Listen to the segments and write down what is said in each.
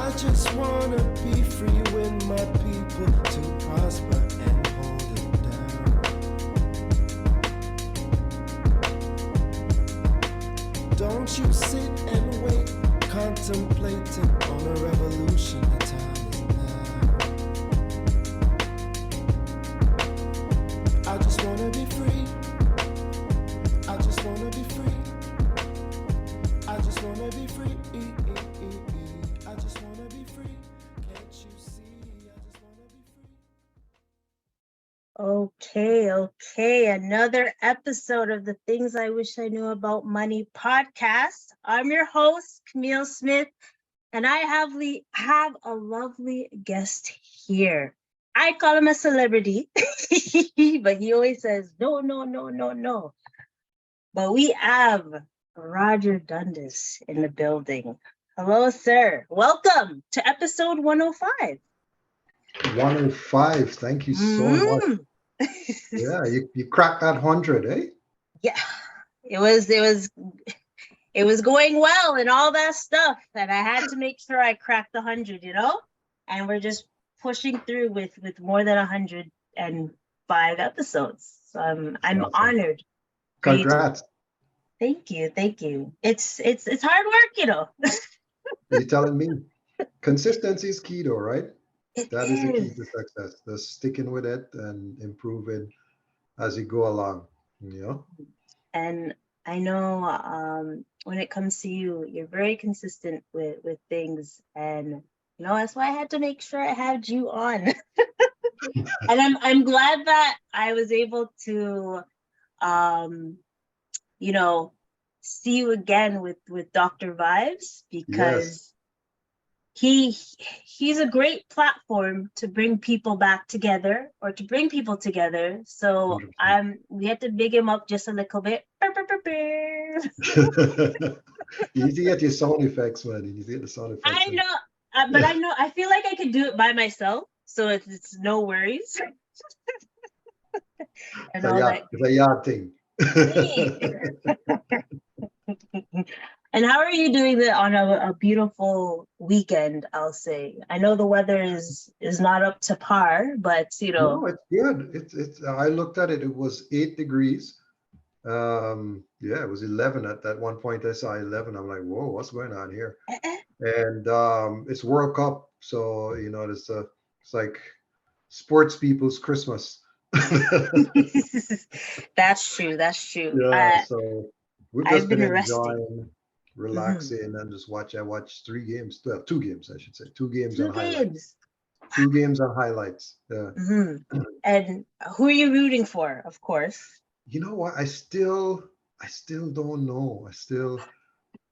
I just wanna be free with my people to prosper and hold it down. Don't you sit and wait, contemplating on a revolution. The time is now. I just wanna be free. I just wanna be free. I just wanna be free. I just wanna be free. Can't you see? I just wanna be free. Okay. Another episode of the Things I Wish I Knew About Money podcast. I'm your host, Camille Smith, and I have a lovely guest here. I call him a celebrity, but he always says, no. But we have Roger Dundas in the building. Hello, sir. Welcome to episode 105. 105. Thank you so much. Yeah, you cracked that 100, eh? Yeah, it was going well and all that stuff, and I had to make sure I cracked 100, and we're just pushing through with more than 105 episodes. So I'm Awesome. honored. Congrats. Thank you. It's hard work, You're telling me. Consistency is key, though, right? That is the key to success. Just sticking with it and improving as you go along. And I know when it comes to you, you're very consistent with things, and that's why I had to make sure I had you on. And I'm glad that I was able to see you again with Dr. Vibes, because he's a great platform to bring people back together, or to bring people together. So 100%. We had to big him up just a little bit. You need to get your sound effects, man. You need to get the sound effects. I know, but I feel like I could do it by myself, so it's no worries. And it's a yard thing. And how are you doing that on a beautiful weekend, I'll say? I know the weather is not up to par, but No, it's good. It's I looked at it, it was 8 degrees. It was 11 at that one point. I saw 11. I'm like, whoa, what's going on here? And it's World Cup, so it's like sports people's Christmas. That's true. Yeah, so we've just been enjoying, relaxing, and just watch. I watched 3 games, 2 games, I should say, 2 games Two on games. highlights. 2 games on highlights. Yeah. And who are you rooting for? Of course. You know what? I still don't know. I still,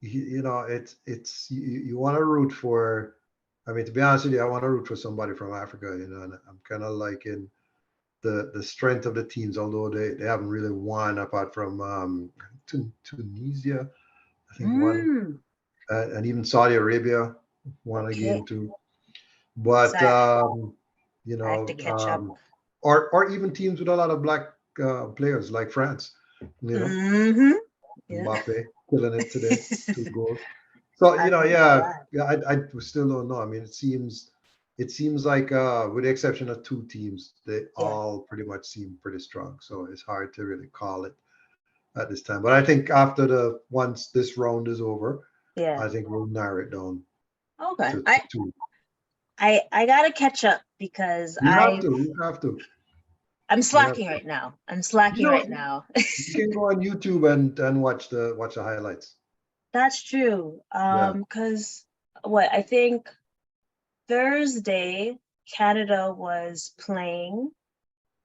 it's you want to root for. I mean, to be honest with you, I want to root for somebody from Africa. And I'm kind of liking the strength of the teams, although they haven't really won apart from Tunisia, I think won, and even Saudi Arabia won a game too. But I have to catch up. Or even teams with a lot of black players like France, Mbappe killing it today, 2 goals. So I still don't know. I mean, it seems like with the exception of 2 teams, they all pretty much seem pretty strong. So it's hard to really call it at this time. But I think once this round is over, I think we'll narrow it down. Okay. To 2. I gotta catch up, because you have to. I'm slacking right now. You can go on YouTube and watch the highlights. That's true. Because I think Thursday Canada was playing.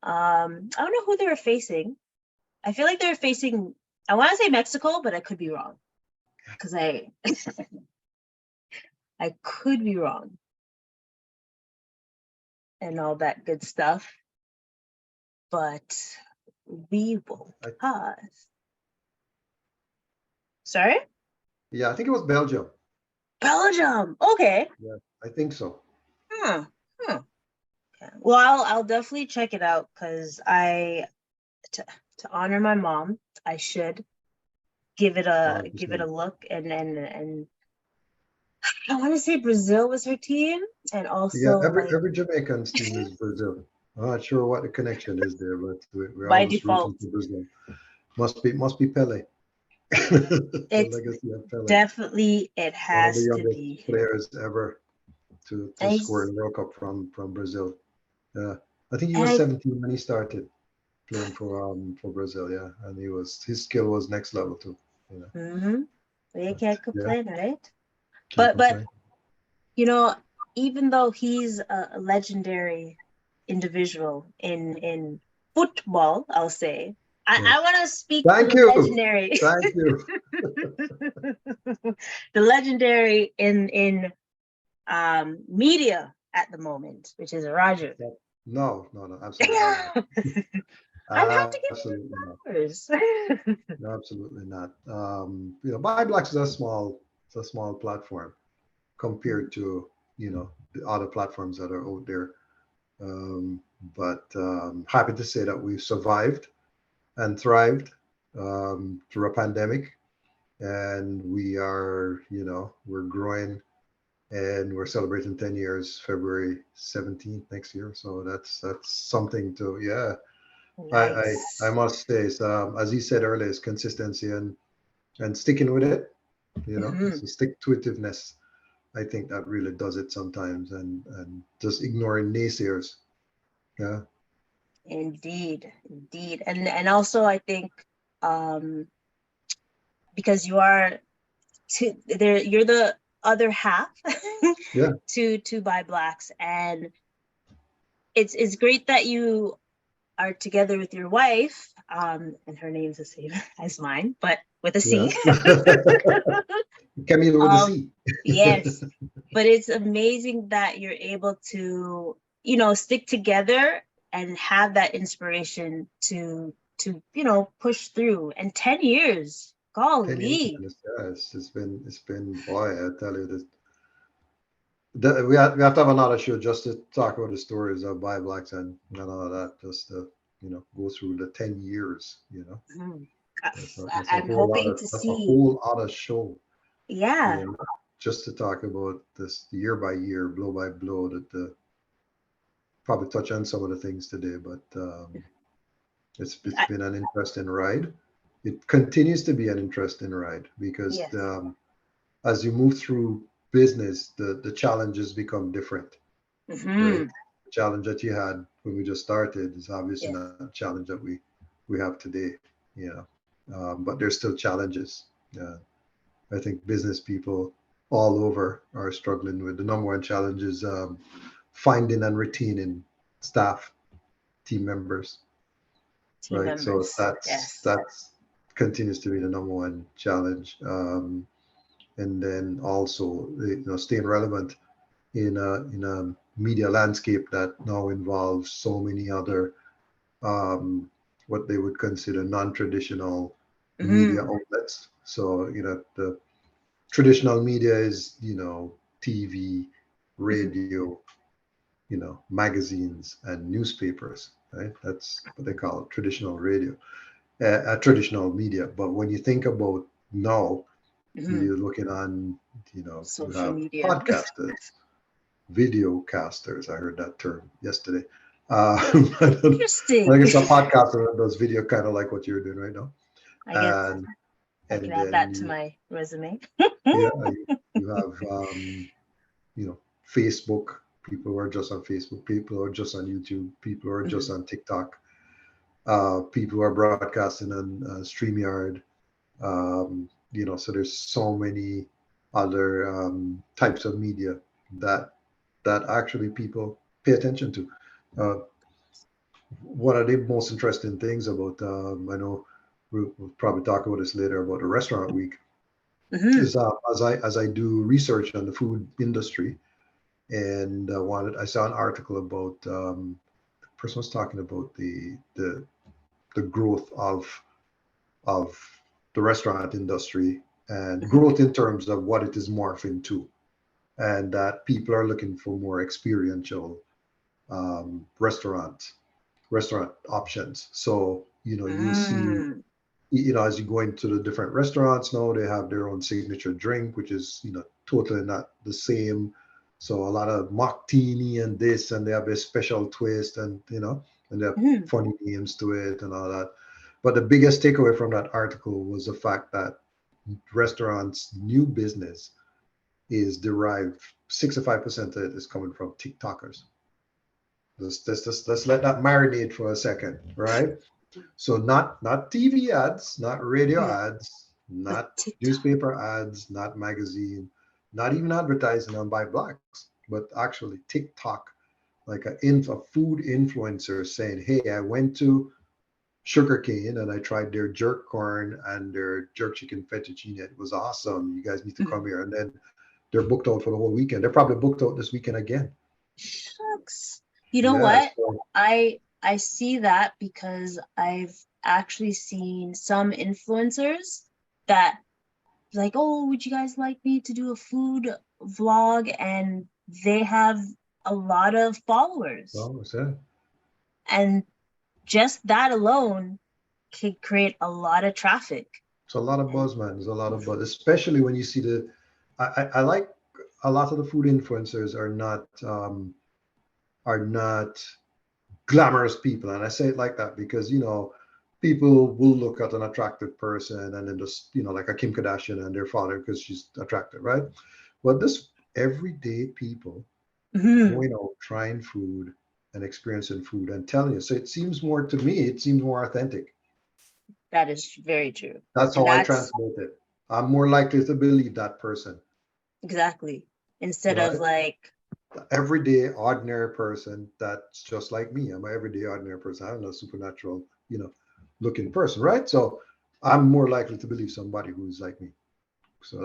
I don't know who they were facing. I feel like they were facing, I want to say Mexico, but I could be wrong. Because I could be wrong. And all that good stuff. But we will pause. Sorry? Yeah, I think it was Belgium. Belgium. Okay. Yeah, I think so. Okay. Well, I'll definitely check it out, because to honor my mom, I should give it a look and I want to say Brazil was her team, and Yeah, also like every Jamaican's team is Brazil. I'm not sure what the connection is there, but we're by always rooting default. for Brazil. Must be Pele. The It's legacy of Pele, definitely it one of the has to youngest be. players ever to And score he's in World Cup from Brazil. Yeah, I think he and was I 17 when he started playing for Brazil. Yeah, and his skill was next level too. You know, mm-hmm. You but can't yeah, complain, right? can't But complain. you know, even though he's a legendary individual in football, I'll say, Yeah. I want to speak to Thank the you, legendary, thank you. the legendary in media at the moment, which is Roger. No, no, no, absolutely not. I have to give Absolutely not. flowers. No, absolutely not. ByBlacks is a small platform compared to the other platforms that are out there. Um, but happy to say that we've survived and thrived through a pandemic, and we're growing, and we're celebrating 10 years, February 17th next year. So that's something to, yeah. I Nice. must say, as he said earlier, is consistency and sticking with it. It's Mhm. a stick to itiveness. I think that really does it sometimes, and just ignoring naysayers. Yeah, Indeed, indeed. And also I think um because you are there, you're the other half yeah, to ByBlacks, and it's great that you are together with your wife, and her name's the same as mine, but with a yeah. C. Camille with a um, C. yes, but it's amazing that you're able to, stick together and have that inspiration to push through. And 10 years, 10 years. golly. Yeah, it's been boy, I tell you this. We have to have another show just to talk about the stories of ByBlacks and all of that, just to go through the 10 years. Mhm. That's a I'm whole hoping other to that's a see. whole other show. Yeah. You know, just to talk about this year by year, blow by blow. That probably touch on some of the things today, but it's I, been an interesting ride. It continues to be an interesting ride because yes. as you move through business, the challenges become different, right? Hmm. The challenge that you had when we just started is obviously Yes. not a challenge that we have today. But there's still challenges. Uh, I think business people all over are struggling with the number one challenge is finding and retaining staff, team members, Team right? So members. that's Yes. continues to be the number one challenge, and then also staying relevant in a media landscape that now involves so many other what they would consider non-traditional media Hmm. outlets. So the traditional media is TV, Hmm. radio, magazines and newspapers, right? That's what they call traditional radio, traditional media. But when you think about now, Hmm. you're looking on, you Social have media. podcasters, video casters. I heard that term yesterday. I Interesting. guess a podcaster that does video, kind of like what you're doing right now. I guess And I can and add then that to my resume. yeah, you have Facebook. People who are just on Facebook. People who are just on YouTube. People who are just Mhm. on TikTok. People who are broadcasting on StreamYard. So there's so many other types of media that actually people pay attention to. Uh, one of the most interesting things about I know we'll probably talk about this later about the restaurant week Mhm. is as I do research on the food industry and I saw an article about the person was talking about the growth of the restaurant industry and Mhm. growth in terms of what it is morphing to, and that people are looking for more experiential restaurant options. So you'll see, Mm. as you go into the different restaurants now, they have their own signature drink, which is totally not the same. So a lot of martini and this, and they have a special twist, and and they have Mhm. funny names to it and all that. But the biggest takeaway from that article was the fact that restaurants' new business is derived 65% of it is coming from TikTokers. Let's let that marinate for a second, right? So not TV ads, not radio Yeah. ads, But not TikTok. newspaper ads, not magazine, not even advertising on ByBlacks, but actually TikTok, like a food influencer saying, "Hey, I went to Sugarcane and I tried their jerk corn and their jerk chicken fettuccine. It was awesome. You guys need to come Mhm. here." And then they're booked out for the whole weekend. They're probably booked out this weekend again. Shucks. You know Yeah. what? So I see that because I've actually seen some influencers that like, oh, would you guys like me to do a food vlog? And they have a lot of followers. well, it's, yeah. And just that alone could create a lot of traffic. It's a lot of And buzz, man. There's a lot of buzz, especially when you see the. I like a lot of the food influencers are not glamorous people, and I say it like that because people will look at an attractive person and then just like a Kim Kardashian and their father because she's attractive, right? But this everyday people Mhm, going out trying food and experiencing food and telling you. So it seems more to me. It seems more authentic. that is very true. That's And how I that's translate it. I'm more likely to believe that person, exactly instead of right? like, Everyday ordinary person that's just like me. I'm an everyday ordinary person. I'm not a supernatural, looking person, right? So I'm more likely to believe somebody who's like me. So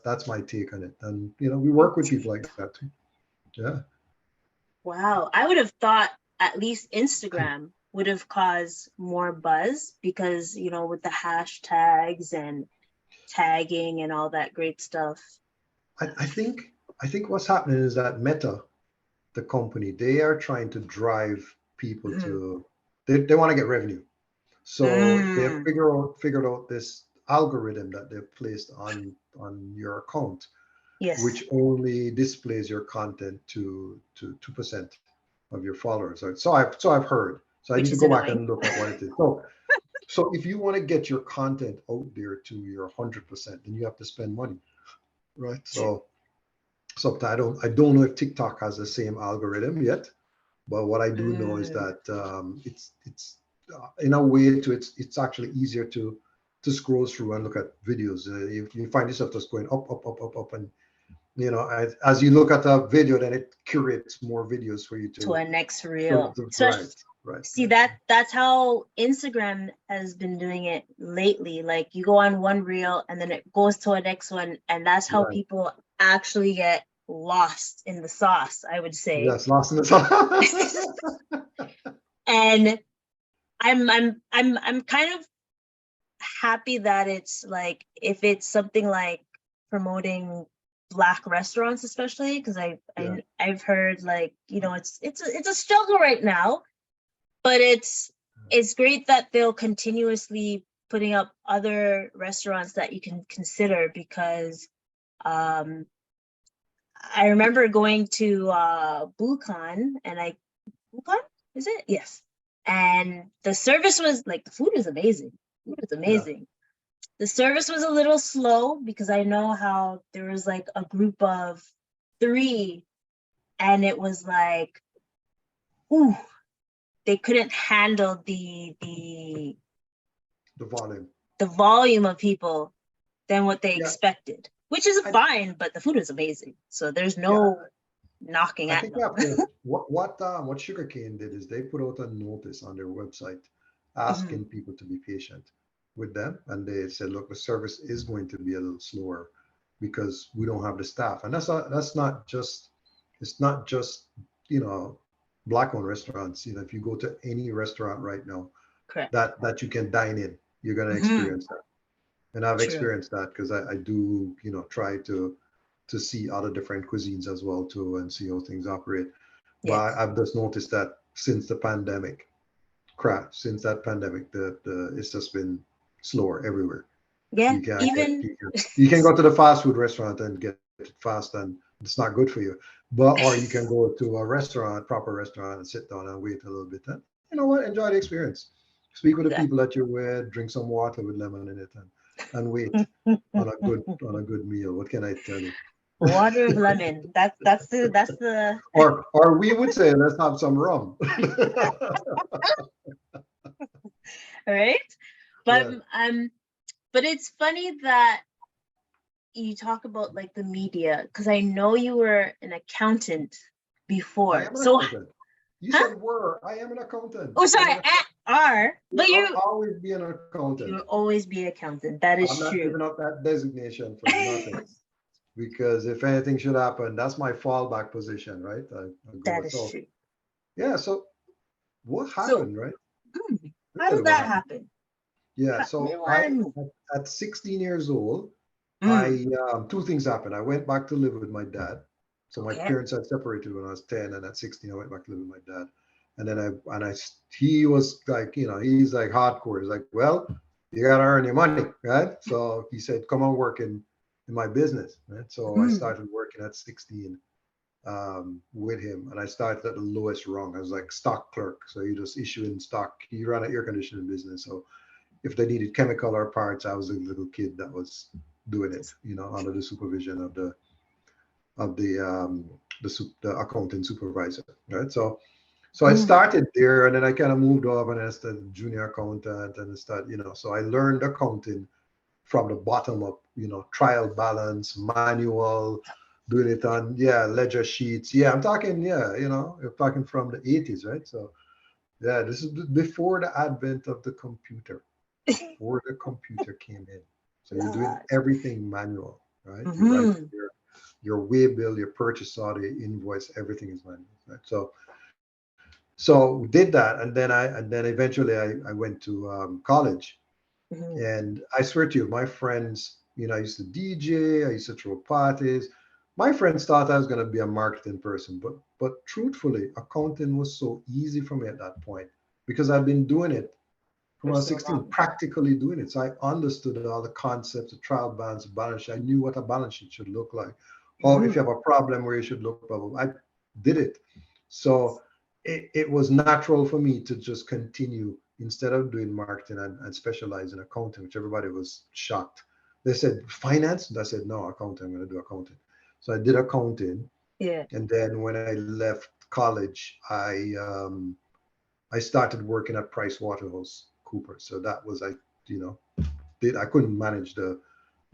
that's my take on it. And we work with people like that too. Yeah. wow, I would have thought at least Instagram would have caused more buzz because, with the hashtags and tagging and all that great stuff. I think what's happening is that Meta, the company, they are trying to drive people Mhm. to they want to get revenue. So they have Mm, figured out this algorithm that they've placed on your account, yes, which only displays your content to 2% of your followers. So I've heard. So I which need to is go back annoying. and look at what it is. So if you want to get your content out there to your 100%, then you have to spend money, right? True. So I don't know if TikTok has the same algorithm yet, but what I do know is Mm, that it's in a way it's actually easier to scroll through and look at videos. You find yourself just going up, and as you look at a video, then it curates more videos for you to to a next to, reel. to Especially, right, right, see right. that's how Instagram has been doing it lately. Like you go on one reel and then it goes to a next one, and that's how Right. people actually get lost in the sauce, I would say. Yes, lost in the sauce. And I'm kind of happy that it's like if it's something like promoting Black restaurants, especially because Yeah. I've heard like it's a struggle right now, but it's great that they'll continuously putting up other restaurants that you can consider because um I remember going to Bukan and Bukan, is it? Yes. And the service was like the food is amazing. Food is Yeah. amazing. The service was a little slow because I know how there was like a group of three and it was like, ooh, they couldn't handle The volume. the volume of people than what they Yeah. expected, which is I, fine, but the food is amazing. So there's yeah. no knocking I at think we them. have to. What Sugarcane did is they put out a notice on their website Mhm. asking people to be patient with them, and they said, "Look, the service is going to be a little slower because we don't have the staff." And that's not just it's not just you know black-owned restaurants. If you go to any restaurant right now Correct. that you can dine in, you're going to Hmm. experience that. And I've True. experienced that because I do try to see other different cuisines as well too and see how things operate. But Yes. I've just noticed that since that pandemic, the it's just been slower everywhere. Yeah. You can't get Even you can go to the fast food restaurant and get it fast and it's not good for you. But or you can go to a restaurant, proper restaurant, and sit down and wait a little bit. And you know what? Enjoy the experience. Speak with the Yeah. people that you're with. Drink some water with lemon in it, and wait on a good meal. What can I tell you? Water with lemon. That's the Or we would say let's have some rum. right. But Yeah, but it's funny that you talk about like the media, because I know you were an accountant I before. am an So, accountant. You huh? said were. I am an accountant. Oh, I'm sorry, an accountant. are, but I'll always be an accountant. you'll always be accountant. That I'm is not true. giving up that designation for nothing. Because if anything should happen, that's my fallback position, right? I go. That is So true. yeah. So what So, happened, right? Let me how tell did you what that happened. happen? Yeah. We So want to know. at 16 years old, Mm, two things happened. I went back to live with my dad. So my okay. parents had separated when I was 10, and at 16 I went back to live with my dad. And then he was like, he's like hardcore. He's like, well, you gotta earn your money, right? So he said, come on, work in my business, right? So I Mm, started working at 16 with him, and I started at the lowest rung. I was like stock clerk, so you just issue in stock. He ran an air conditioning business, so if they needed chemical or parts, I was a little kid that was doing it, just, under the supervision of the accounting supervisor, right? So I mm, started there, and then I kind of moved up, and I started junior accountant, and I started, so I learned accounting from the bottom up, trial balance, manual, doing it on, ledger sheets. Yeah, I'm talking, I'm talking from the 80s, right? So yeah, this is before the advent of the computer, before the computer came in. So you're doing Lord. everything manual, right? You write Mm-hmm. your way bill, your purchase order, invoice, everything is manual, right? So we did that, and then eventually I went to college. Mm-hmm. And I swear to you, my friends, I used to DJ, I used to throw parties. My friends thought I was going to be a marketing person, but truthfully, accounting was so easy for me at that point because I've been doing it from For I was so 16, long. practically doing it. So I understood all the concepts, the trial balance sheet. I knew what a balance sheet should look like. Or if Mm-hmm. you have a problem where you should look, blah, blah, blah. I did it. So it was natural for me to just continue instead of doing marketing and specialize in accounting, which everybody was shocked. They said finance, and I said no, accounting. I'm going to do accounting. So I did accounting, Yeah. and then when I left college, I started working at Price Waterhouse Cooper. So that was you know, I couldn't manage the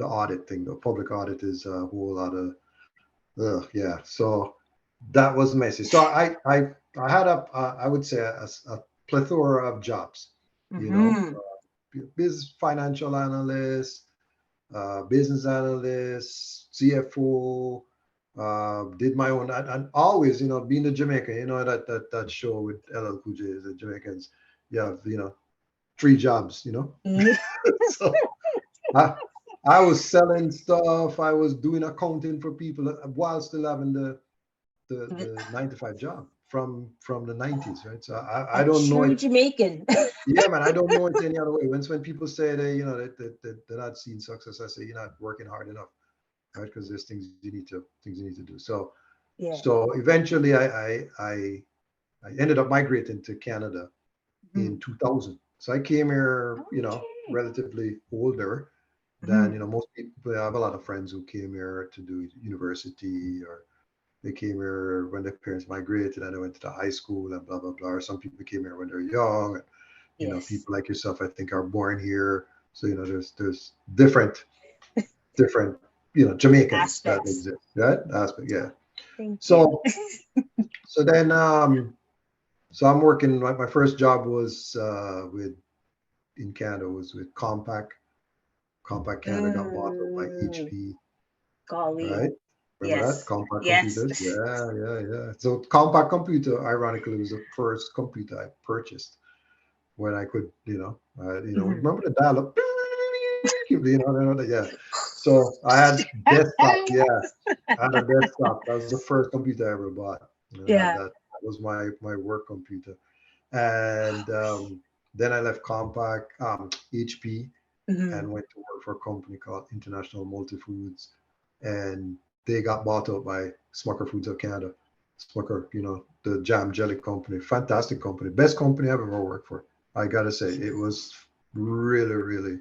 audit thing. The public audit is a whole lot of, yeah. So that was messy. So I had I would say a plethora of jobs. You know, Mm-hmm. business financial analyst, business analyst, CFO. Did my own, and always, being a Jamaican, that show with LL Cool J, the Jamaicans, you have, three jobs, so I, I was selling stuff. I was doing accounting for people while still having the 9 to 5 job from the 90s, right? So A I don't know true it. Jamaican. Yeah, man, I don't know it any other way. When people say they're not seeing success, I say you're not working hard enough, right? Because there's things you need to do. So Yeah. so eventually I ended up migrating to Canada in Mm-hmm. 2000. So I came here, Okay. relatively older than, Mm-hmm. most people. I have a lot of friends who came here to do university, or they came here when their parents migrated and they went to the high school and blah blah blah. Or some people came here when they're young. And, Yes. people like yourself, I think, are born here. So there's different Jamaicans that Aspects. exist. Right? Aspect, yeah. Thank you. So so then so I'm working. My first job was with in Canada was with Compaq. Compaq Canada got bought up by Mm, HP. golly. Right? Remember that? Yes. Compaq Yes. computers? Yeah, yeah, yeah. So Compaq computer, ironically, was the first computer I purchased when I could, Mhm. remember the dial-up? Yeah. So I had desktop, yeah. I had a desktop. That was the first computer I ever bought. Yeah. That was my work computer. And then I left Compaq, HP, Mhm. and went to work for a company called International Multifoods. And they got bought out by Smucker Foods of Canada. Smucker, the jam jelly company, fantastic company, best company I've ever worked for. I gotta say, it was really, really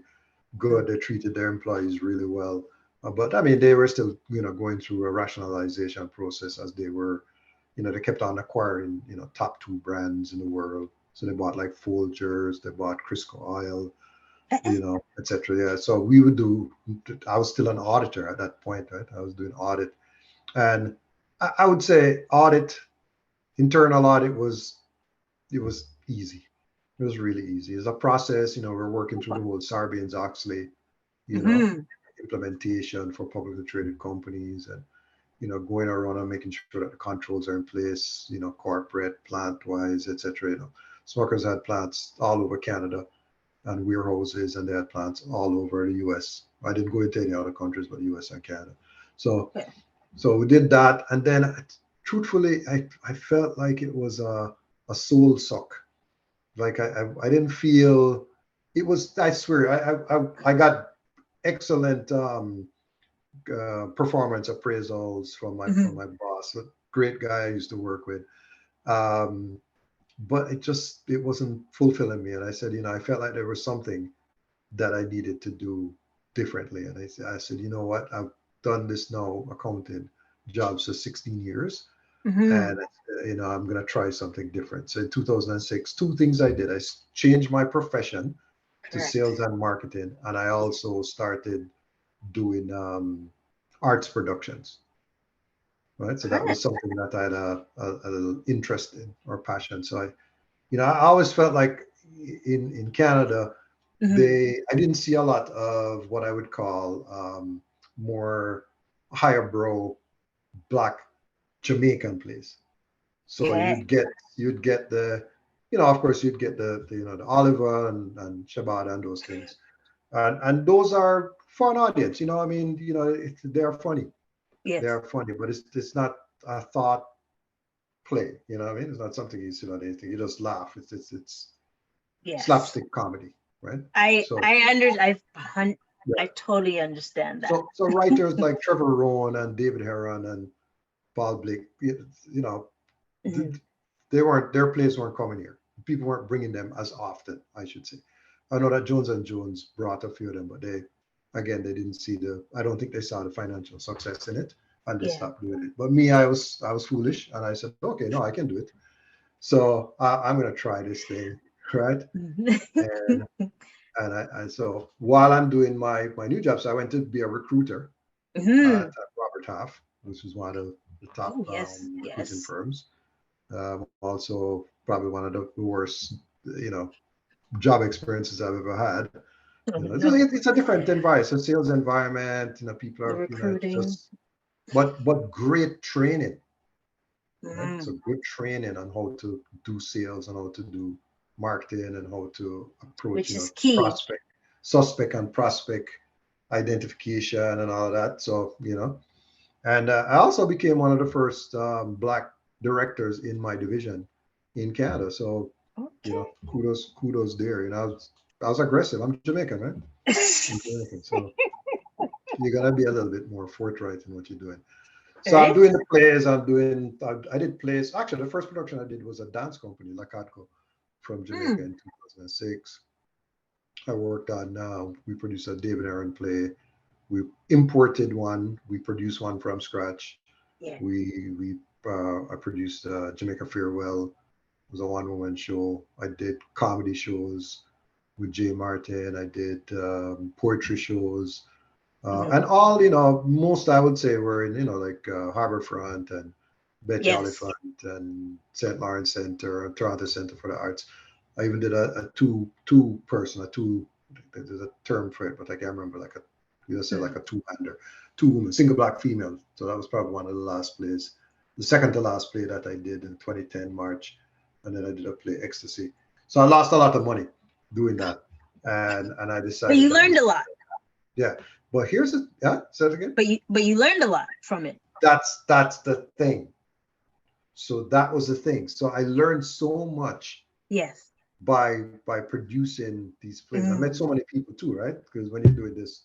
good. They treated their employees really well. But I mean, they were still, going through a rationalization process as they were, they kept on acquiring, top two brands in the world. So they bought like Folgers, they bought Crisco Oil, etc. Yeah. So I was still an auditor at that point, right? I was doing audit. And I would say internal audit it was easy. It was really easy. It's a process, we're working through the whole Sarbanes-Oxley, you know, Mm-hmm. implementation for publicly traded companies and, going around and making sure that the controls are in place, corporate, plant-wise, etc. Smokers had plants all over Canada and warehouses, and they had plants all over the US. I didn't go into any other countries but US and Canada. So Yeah. so we did that, and then truthfully, I felt like it was a soul suck. Like I didn't feel it was. I swear, I got excellent performance appraisals from my Mm-hmm. boss. A great guy I used to work with. Um, but it wasn't fulfilling me, and I said, I felt like there was something that I needed to do differently. And I said, you know what? I've done this now, accounting jobs for 16 years. Mm-hmm. And, I'm going to try something different. So in 2006, two things I did. I changed my profession to Correct. sales and marketing. And I also started doing arts productions. Right. So that was Correct. something that I had a little interest in or passion. So I always felt like in Canada, Mm-hmm. I didn't see a lot of what I would call more higher brow black Jamaican place. So Yeah. you'd get the of course you'd get the Oliver and Shabbat and those things, and those are fun audience. I mean, they are funny, Yes. but it's not a thought play. You know what I mean? It's not something you sit on anything. You just laugh. It's Yes. slapstick comedy, right? I So I under I yeah. totally understand that. So writers like Trevor Rowan and David Heron and Paul Blake, Mhm. their plays weren't coming here. People weren't bringing them as often, I should say. I know that Jones and Jones brought a few of them, but they didn't see I don't think they saw the financial success in it, and they Yeah. stopped doing it. But me, I was foolish, and I said, okay, no, I can do it. So I'm gonna try this thing, right? And so while I'm doing my new job, so I went to be a recruiter at Mhm. Robert Half, which is one of the top Oh yes, recruiting yes. firms. Also, probably one of the worst, job experiences I've ever had. Oh, It's a different environment. It's a sales environment. People the are, it's recruiting. just, but great training, right? Mm. So good training on how to do sales and how to do marketing and how to approach, Which is key. suspect and prospect identification and all of that. So, and I also became one of the first black directors in my division in Canada. So, Okay. kudos there. I was aggressive. I'm Jamaican, right? I'm Jamaican. So you gotta be a little bit more forthright in what you're doing. So I'm Right? doing the plays. I did plays. Actually, the first production I did was a dance company, Lacatco, from Jamaica Mm. in 2006. I worked on. We produced a David Aaron play. We imported one. We produced one from scratch. Yeah. I produced Jamaica Farewell. It was a one-woman show. I did comedy shows with Jay Martin. I did poetry shows, Mhm. and all most I would say were in like Harborfront and Betty Yes. Oliphant and St. Lawrence Center and Toronto Center for the Arts. I even did a two person, a two. There's a term for it, but I can't remember. Like you say like Mm. a two-hander, two women, single black female. So that was probably one of the last plays, the second to last play that I did in 2010 March, and then I did a play Ecstasy. So I lost a lot of money doing that, and I But decided you that learned was a lot. yeah. But here's the say it again. But you learned a lot from it. That's the thing. So that was the thing. So I learned so much Yes. by producing these plays. I met Mm. so many people too, right? Because when you're doing this,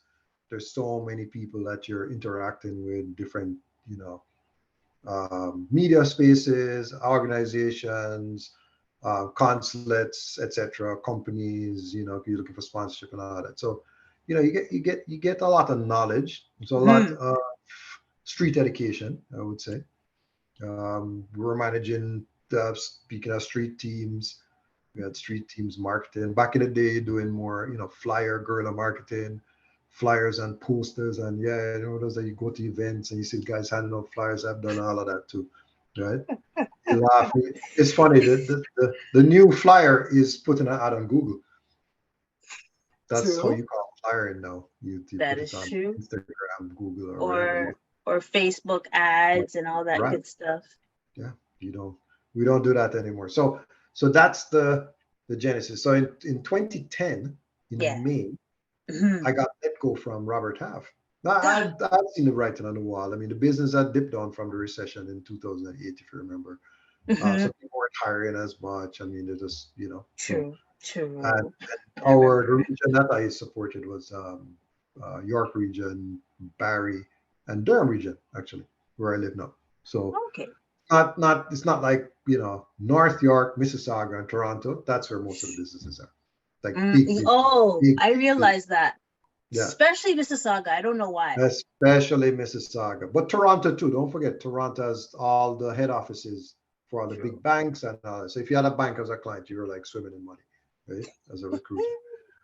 there's so many people that you're interacting with, different you know, media spaces, organizations, consulates, etc., companies. You know, if you're looking for sponsorship and all that. So, you know, you get a lot of knowledge. It's a lot of street education, I would say. We were managing, speaking of street teams, we had street teams marketing. Back in the day, doing more, you know, flyer, guerrilla marketing, flyers and posters. And yeah, you know, those that you go to events and you see guys handing out flyers. I've done all of that too, right? You laugh. It's funny. The new flyer is putting an ad on Google. That's how True. you call flyering now. You That put it is on true. Instagram, Google, or whatever. Or Facebook ads and all that Right. good stuff. Yeah, we don't do that anymore. So that's the genesis. So in 2010, in May, I got let go from Robert Half. Now, I've seen the writing on the wall. I mean, the business had dipped down from the recession in 2008, if you remember. So people weren't hiring as much. I mean, they just, you know. True. And the region that I supported was York region, Barry, and Durham region, actually, where I live now. So okay. It's not like, you know, North York, Mississauga, and Toronto. That's where most of the businesses are. Like big, I realized that. Yeah. Especially Mississauga. I don't know why. Especially Mississauga. But Toronto too. Don't forget, Toronto has all the head offices for all the big banks and all that. So if you had a bank as a client, you were like swimming in money, right? As a recruiter.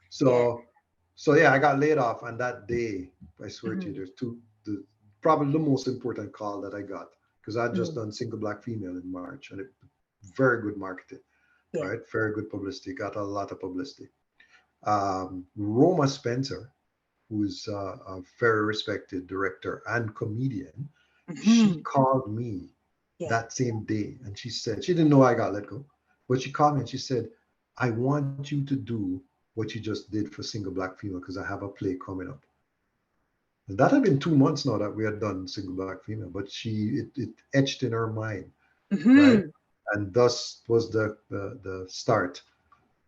So yeah, I got laid off, and that day, I swear to you, there's probably the most important call that I got, because I'd just done Single Black Female in March, and very good marketing, right? Very good publicity, got a lot of publicity. Roma Spencer, who's a very respected director and comedian, she called me that same day, and she said, she didn't know I got let go, but she called me and she said, I want you to do what you just did for Single Black Female, because I have a play coming up. And that had been 2 months now that we had done Single Black Female, but it etched in her mind, right? And thus was the start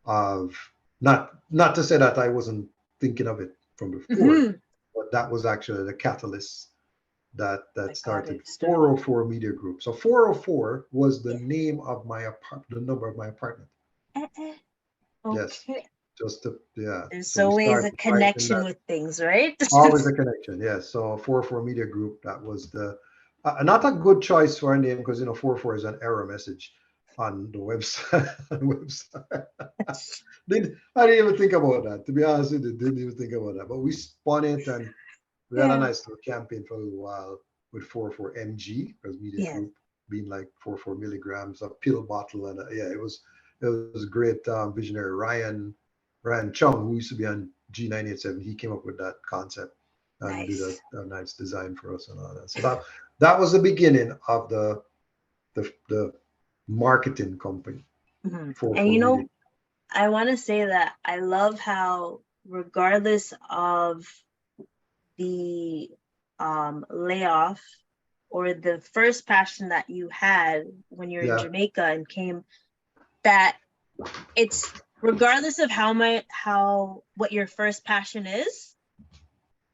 of, not to say that I wasn't thinking of it from before, but that was actually the catalyst that started 404 Media Group. So 404 was the name of the number of my apartment. Okay. Yes. Just to, There's always a connection with things, right? Always a connection, yes. So 404 Media Group, that was the not a good choice for a name, because, you know, 404 is an error message on the website. I didn't even think about that. To be honest with you, didn't even think about that. But we spun it, and we had a nice little campaign for a little while with 404 mg, because Media Group being like 404 milligrams, a pill bottle, and it was a great visionary. Ryan Chung, who used to be on G987, he came up with that concept and did a nice design for us and all that. So that was the beginning of the marketing company. And you know, I want to say that I love how, regardless of the layoff or the first passion that you had when you're in Jamaica and came, that it's regardless of what your first passion is,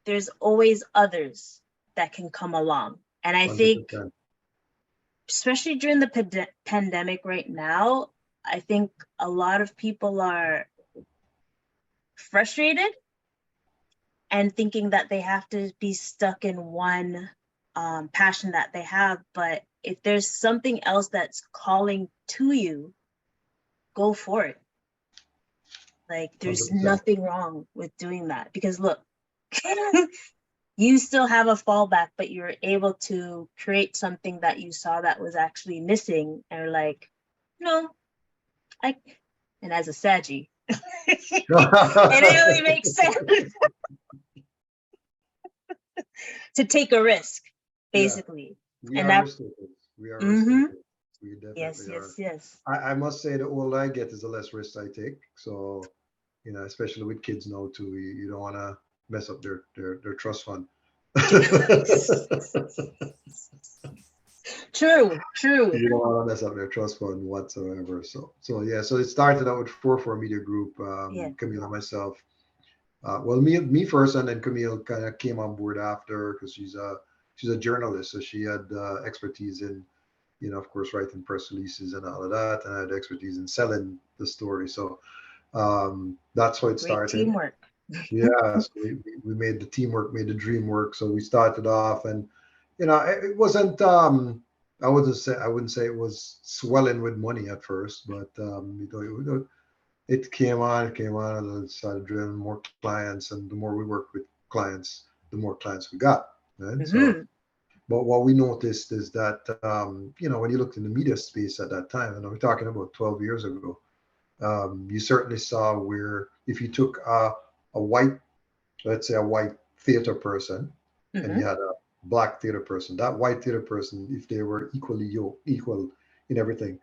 there's always others that can come along. And I 100%. Think, especially during the pandemic right now, I think a lot of people are frustrated and thinking that they have to be stuck in one passion that they have. But if there's something else that's calling to you, go for it. Like, there's 100%. Nothing wrong with doing that, because look, you still have a fallback, but you're able to create something that you saw that was actually missing, and like, no, and as a Saggy, it really makes sense to take a risk, basically. We are risk-takers. We are risk-takers. We definitely are. Yes. I must say, the older I get is the less risk I take. So, you know, especially with kids now too, you don't want to mess up their trust fund. True. You don't want to mess up their trust fund whatsoever. So it started out with 404 Media Group, Camille and myself. Well, me first, and then Camille kind of came on board after, because she's a she's a journalist, so she had expertise in, of course, writing press releases and all of that, and I had expertise in selling the story. So that's how it Great started. teamwork. Yeah, so we made the teamwork, made the dream work. So we started off, and it wasn't. I wouldn't say it was swelling with money at first, but it came on, and I started drilling more clients, and the more we worked with clients, the more clients we got. Right. So, but what we noticed is that when you looked in the media space at that time, and we're talking about 12 years ago, you certainly saw where if you took a white, let's say a white theater person, and you had a black theater person, that white theater person, if they were equal in everything,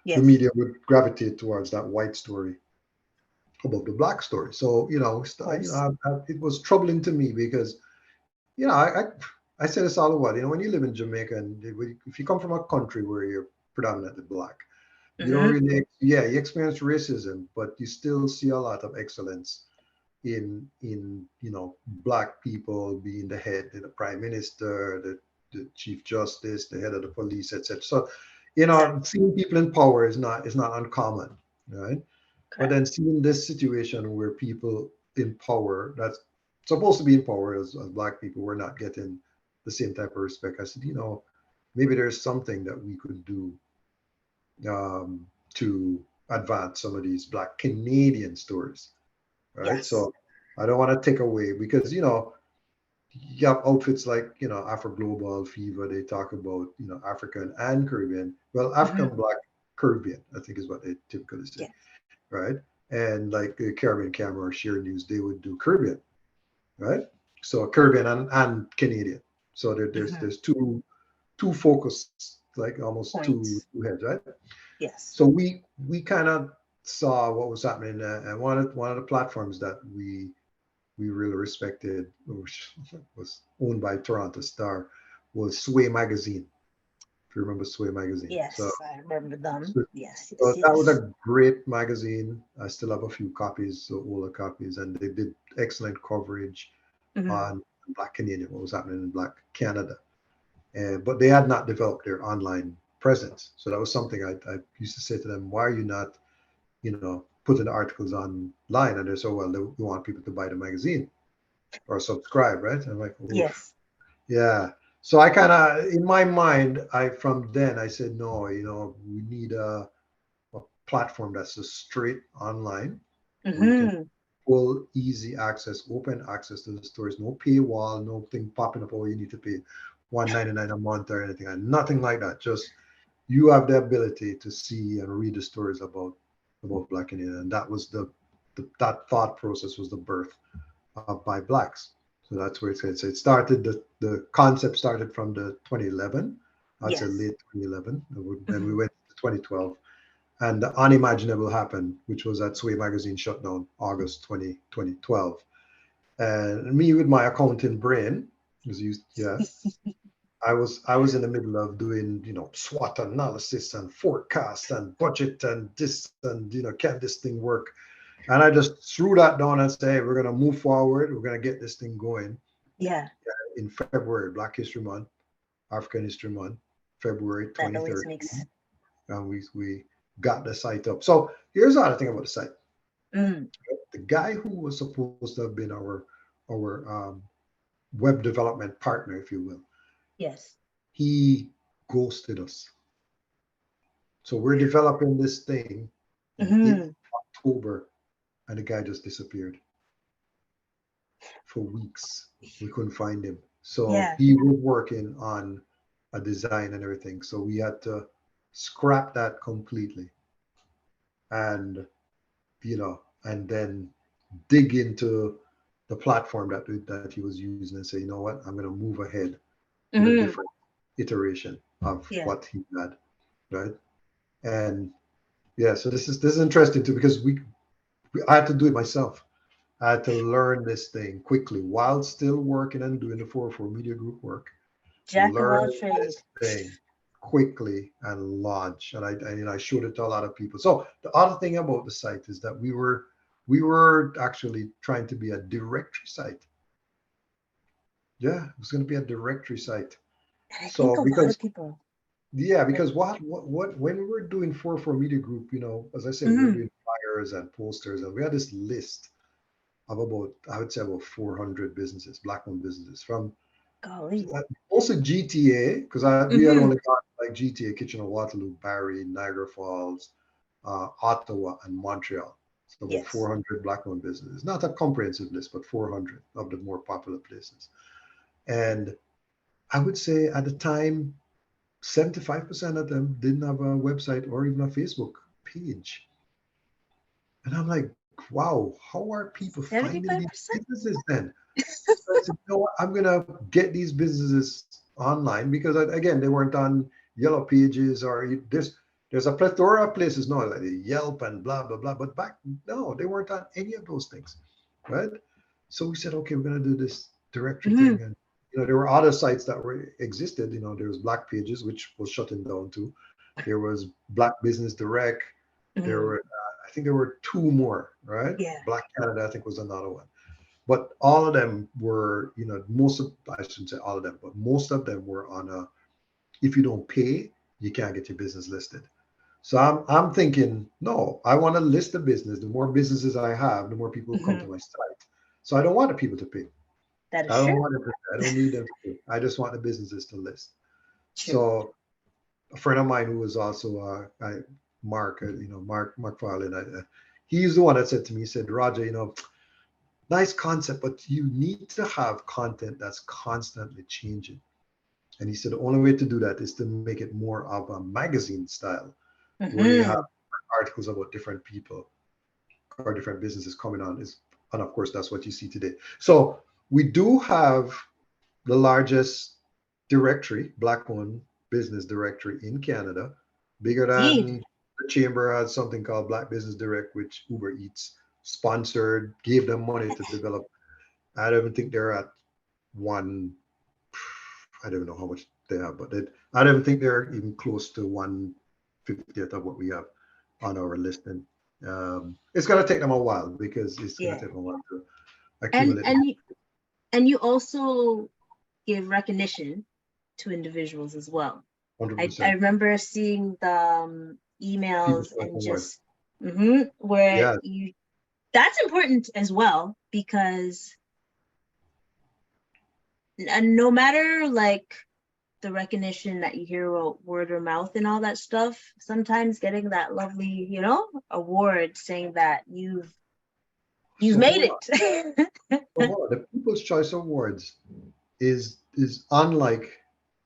the Yes, media would gravitate towards that white story above the black story. So of course. it was troubling to me because I say this all the while. When you live in Jamaica and if you come from a country where you're predominantly black, you don't really, yeah, you experience racism, but you still see a lot of excellence in black people being the head, the prime minister, the chief justice, the head of the police, etc. So Exactly. seeing people in power is not uncommon, right? But Correct. then seeing this situation where people in power that's supposed to be in power as black people were not getting the same type of respect, I said, maybe there's something that we could do to advance some of these black Canadian stories, right? Yes. So I don't want to take away because you have outfits like Afro Global Fever. They talk about African and Caribbean. Well, African Black Caribbean, I think is what they typically say, Yeah. right? And like the Caribbean Camera or Share News, they would do Caribbean, right? So Caribbean and Canadian. So there's two focus, like almost two Points. two heads, right? Yes. So we kind of saw what was happening, and one of the platforms that we really respected, which was owned by Toronto Star, was Sway Magazine. If you remember Sway Magazine, Yes, I remember them. so, Yes, so yes, that was yes. a great magazine. I still have a few copies, so older copies, and they did excellent coverage Hmm. on Black Canadian, what was happening in Black Canada. But they had not developed their online presence. So that was something I used to say to them, why are you not, putting the articles online? And they said, well, we want people to buy the magazine or subscribe, right? And I'm like, oof, Yes. yeah. So I kind of, in my mind, from then I said, no, we need a platform that's just straight online where you can Hmm. full easy access, open access to the stories, no paywall, no thing popping up, oh, you need to pay 199 a month or anything, and nothing like that. Just you have the ability to see and read the stories about Black Indian, and that was that thought process was the birth of ByBlacks. So that's where it started. The concept started from the 2011, I'd say Yes. late 2011, and then we Hmm. went to 2012, and the unimaginable happened, which was that Sway magazine shut down August 2012. And me with my accounting brain, was used, yeah, I was in the middle of doing, SWOT analysis and forecast and budget and this and can this thing work? And I just threw that down and say, hey, we're gonna move forward, we're gonna get this thing going Yeah, in February, Black History Month, African History Month, February that always makes. 2013, and we got the site up. So here's the other thing about the site. Mm. The guy who was supposed to have been our web development partner, if you will, Yes. he ghosted us. So we're developing this thing in Hmm. October, and the guy just disappeared for weeks. We couldn't find him. So Yeah. he was working on a design and everything. So we had to scrap that completely, and and then dig into the platform that he was using and say, what, I'm going to move ahead with a Hmm. different iteration of Yeah. what he had, right? And yeah, so this is interesting too because I had to do it myself. I had to learn this thing quickly while still working and doing the 404 Media Group work. Jack of Learn all trade. this thing quickly and launch. And I showed it to a lot of people. So the other thing about the site is that we were actually trying to be a directory site. Yeah, it was going to be a directory site. And I think So a lot because of people yeah, like, because what when we were doing 4 Media Group, as I said, we were mm, doing flyers and posters, and we had this list of about, I would say, about 400 businesses, black-owned businesses from golly. mostly GTA, because we had Mm-hmm. only got like GTA, Kitchener, Waterloo, Barrie, Niagara Falls, Ottawa, and Montreal. So about Yes. 400 black-owned businesses. Not a comprehensive list, but 400 of the more popular places. And I would say at the time, 75% of them didn't have a website or even a Facebook page. And I'm like, wow, how are people finding these 75%? businesses then? So I said, you know what? I'm gonna get these businesses online because again, they weren't on yellow pages or there's a plethora of places now like Yelp and blah blah blah. But back no, they weren't on any of those things, right? So we said, okay, we're gonna do this directory Mm-hmm. thing, and there were other sites that were existed. There was Black Pages, which was shutting down too. There was Black Business Direct. There Mm-hmm. were, I think there were two more, right? Yeah. Black Canada, I think, was another one. But all of them were, most of, I shouldn't say all of them, but most of them were on a, if you don't pay, you can't get your business listed. So I'm thinking, no, I want to list the business. The more businesses I have, the more people come Mm-hmm. to my site. So I don't want the people to pay. That I is don't true. want it to, I don't need them to pay. I just want the businesses to list. True. So a friend of mine who was also Mark, Mark Farley, he's the one that said to me, he said, Roger, nice concept, but you need to have content that's constantly changing. And he said the only way to do that is to make it more of a magazine style, where you have Mm-hmm. articles about different people or different businesses coming on. And of course, that's what you see today. So we do have the largest directory, black-owned business directory in Canada, bigger Indeed. than the chamber has something called Black Business Direct, which Uber Eats sponsored, gave them money to develop. I don't even think they're at one. I don't know how much they have, but I don't think they're even close to 1/50th of what we have on our listing. It's gonna take them a while because it's gonna Yeah. take them a while to And accumulate. and you and you also give recognition to individuals as well. Hundred I percent. remember seeing the People's emails Choice and Awards. just where Yeah, you that's important as well because no matter like the recognition that you hear word of mouth and all that stuff, sometimes getting that lovely, award saying that you've so made hold on. it. So hold on. The People's Choice Awards is unlike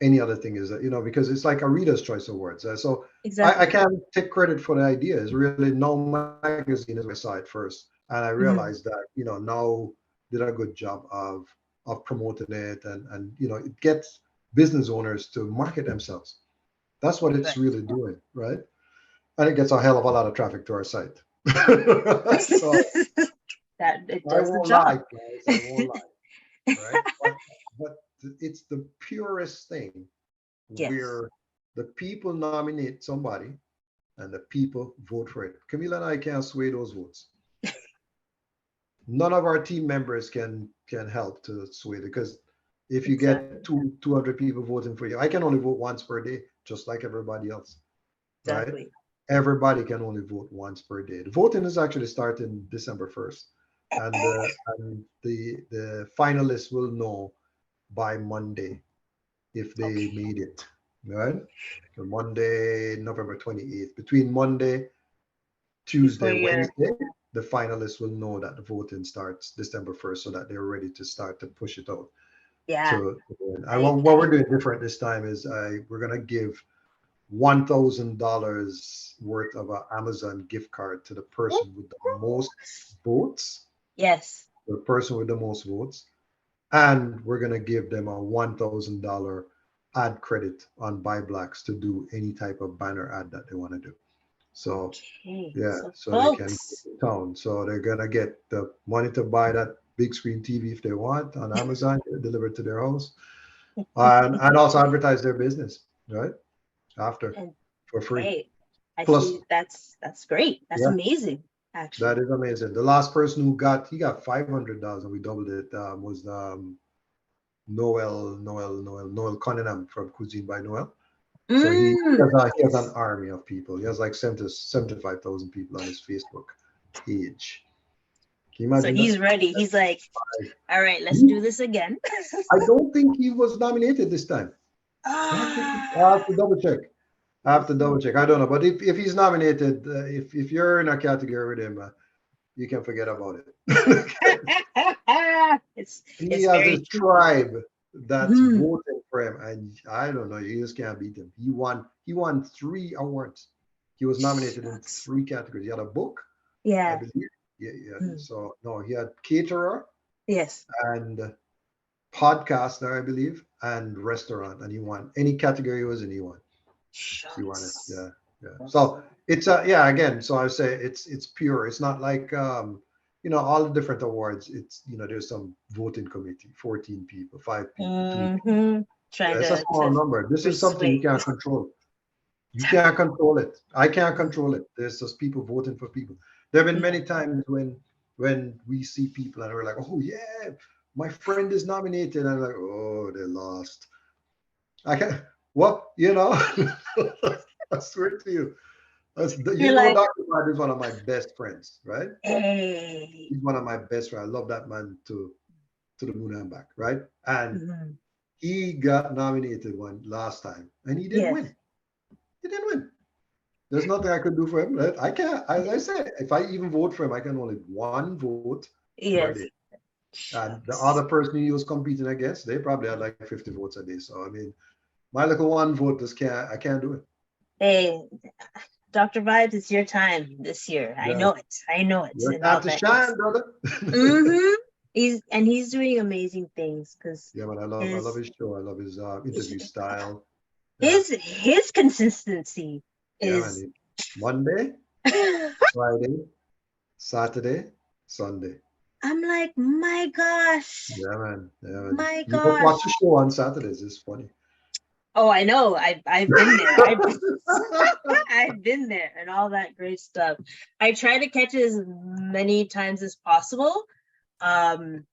any other thing, is that because it's like a Reader's Choice Awards. So I Exactly. can't take credit for the idea. It's really No Magazine is where I saw it first, and I Mhm. realized that now did a good job of promoting it, and it gets business owners to market themselves. That's what it's Right. really doing, right? And it gets a hell of a lot of traffic to our site. So That it I does the won't lie, job. guys. I won't lie, right? But it's the purest thing Yes. where the people nominate somebody and the people vote for it. Camila and I can't sway those votes. None of our team members can help to sway it because if you get Exactly. 200 people voting for you, I can only vote once per day, just like everybody else, right? Exactly. Everybody can only vote once per day. The voting is actually starting December 1st, and the finalists will know by Monday if they Okay. made it, right? So Monday, November 28th. Between Monday, Before Tuesday, you're, Wednesday, the finalists will know that the voting starts December 1st so that they're ready to start to push it out. yeah, And I, what we're doing different this time is we're going to give $1,000 worth of an Amazon gift card to the person with the most votes, yes. the person with the most votes, and we're gonna give them a $1,000 ad credit on ByBlacks to do any type of banner ad that they want to do. So Okay. yeah, So so they can go folks, to town. So they're gonna get the money to buy that big screen TV if they want on Amazon, get it delivered to their house, and also advertise their business, right? After and for free. hey, I Plus, see that's great. That's yeah, amazing, that actually. is amazing. The last person who got he got 500,000. We doubled it. Was Noel Cunningham from Cuisine by Noel. So Mm. he has an army of people. He has like 75,000 people on his Facebook page. Can you So imagine that? he's ready. He's like, all right, let's He- do this again. I don't think he was nominated this time. I have to Ah. double check. I have to double check. I don't know, but if he's nominated, if you're in a category with him, you can forget about it. He it's has very this true. tribe that's Mhm. voting for him, and I don't know, you just can't beat him. He won 3 awards. He was nominated in Shucks. 3 categories. He had a book, I Yeah. believe. Yeah, yeah. Mm. So no, he had caterer Yes. and podcaster, I believe, and restaurant, and he won any category he was in. He won. He won it. Shucks. Yeah, yeah. So it's yeah. Again, so I say it's pure. It's not like all the different awards. It's there's some voting committee, 14 people, 5 people, 2 people. Hmm. Yeah, Trying it's a small to number. This is something you persuade. can't control. You can't control it. I can't control it. There's just people voting for people. There have been Yeah. many times when we see people and we're like, oh yeah, my friend is nominated, and I'm like, oh, they lost. I can't. What I swear to you, You're like, Dr. Bard is one of my best friends, right? hey. He's one of my best friends. I love that man to the moon and back, right? And Mhm. he got nominated one last time, and he didn't Yes. win. He didn't win. There's nothing I could do for him. Right? I can't. As I say, if I even vote for him, I can only one vote per Yes. day. And the Shucks. other person he was competing against, they probably had like 50 votes a day. So I mean, my little one vote just can't. I can't do it. Hey, Dr. Vibes, it's your time this year. I Yeah, know it. I know it. your And time all to that. shine, brother. Mm-hmm. He's doing amazing things because Yeah, man, I love his his show. I love his interview style. Yeah, his consistency yeah, is man. Monday, Friday, Saturday, Sunday. I'm like, my gosh, Yeah, man. Yeah, man. my You must watch gosh. the show on Saturdays. It's funny. Oh, I know. I've been there. I've been there and all that great stuff. I try to catch it as many times as possible. Um,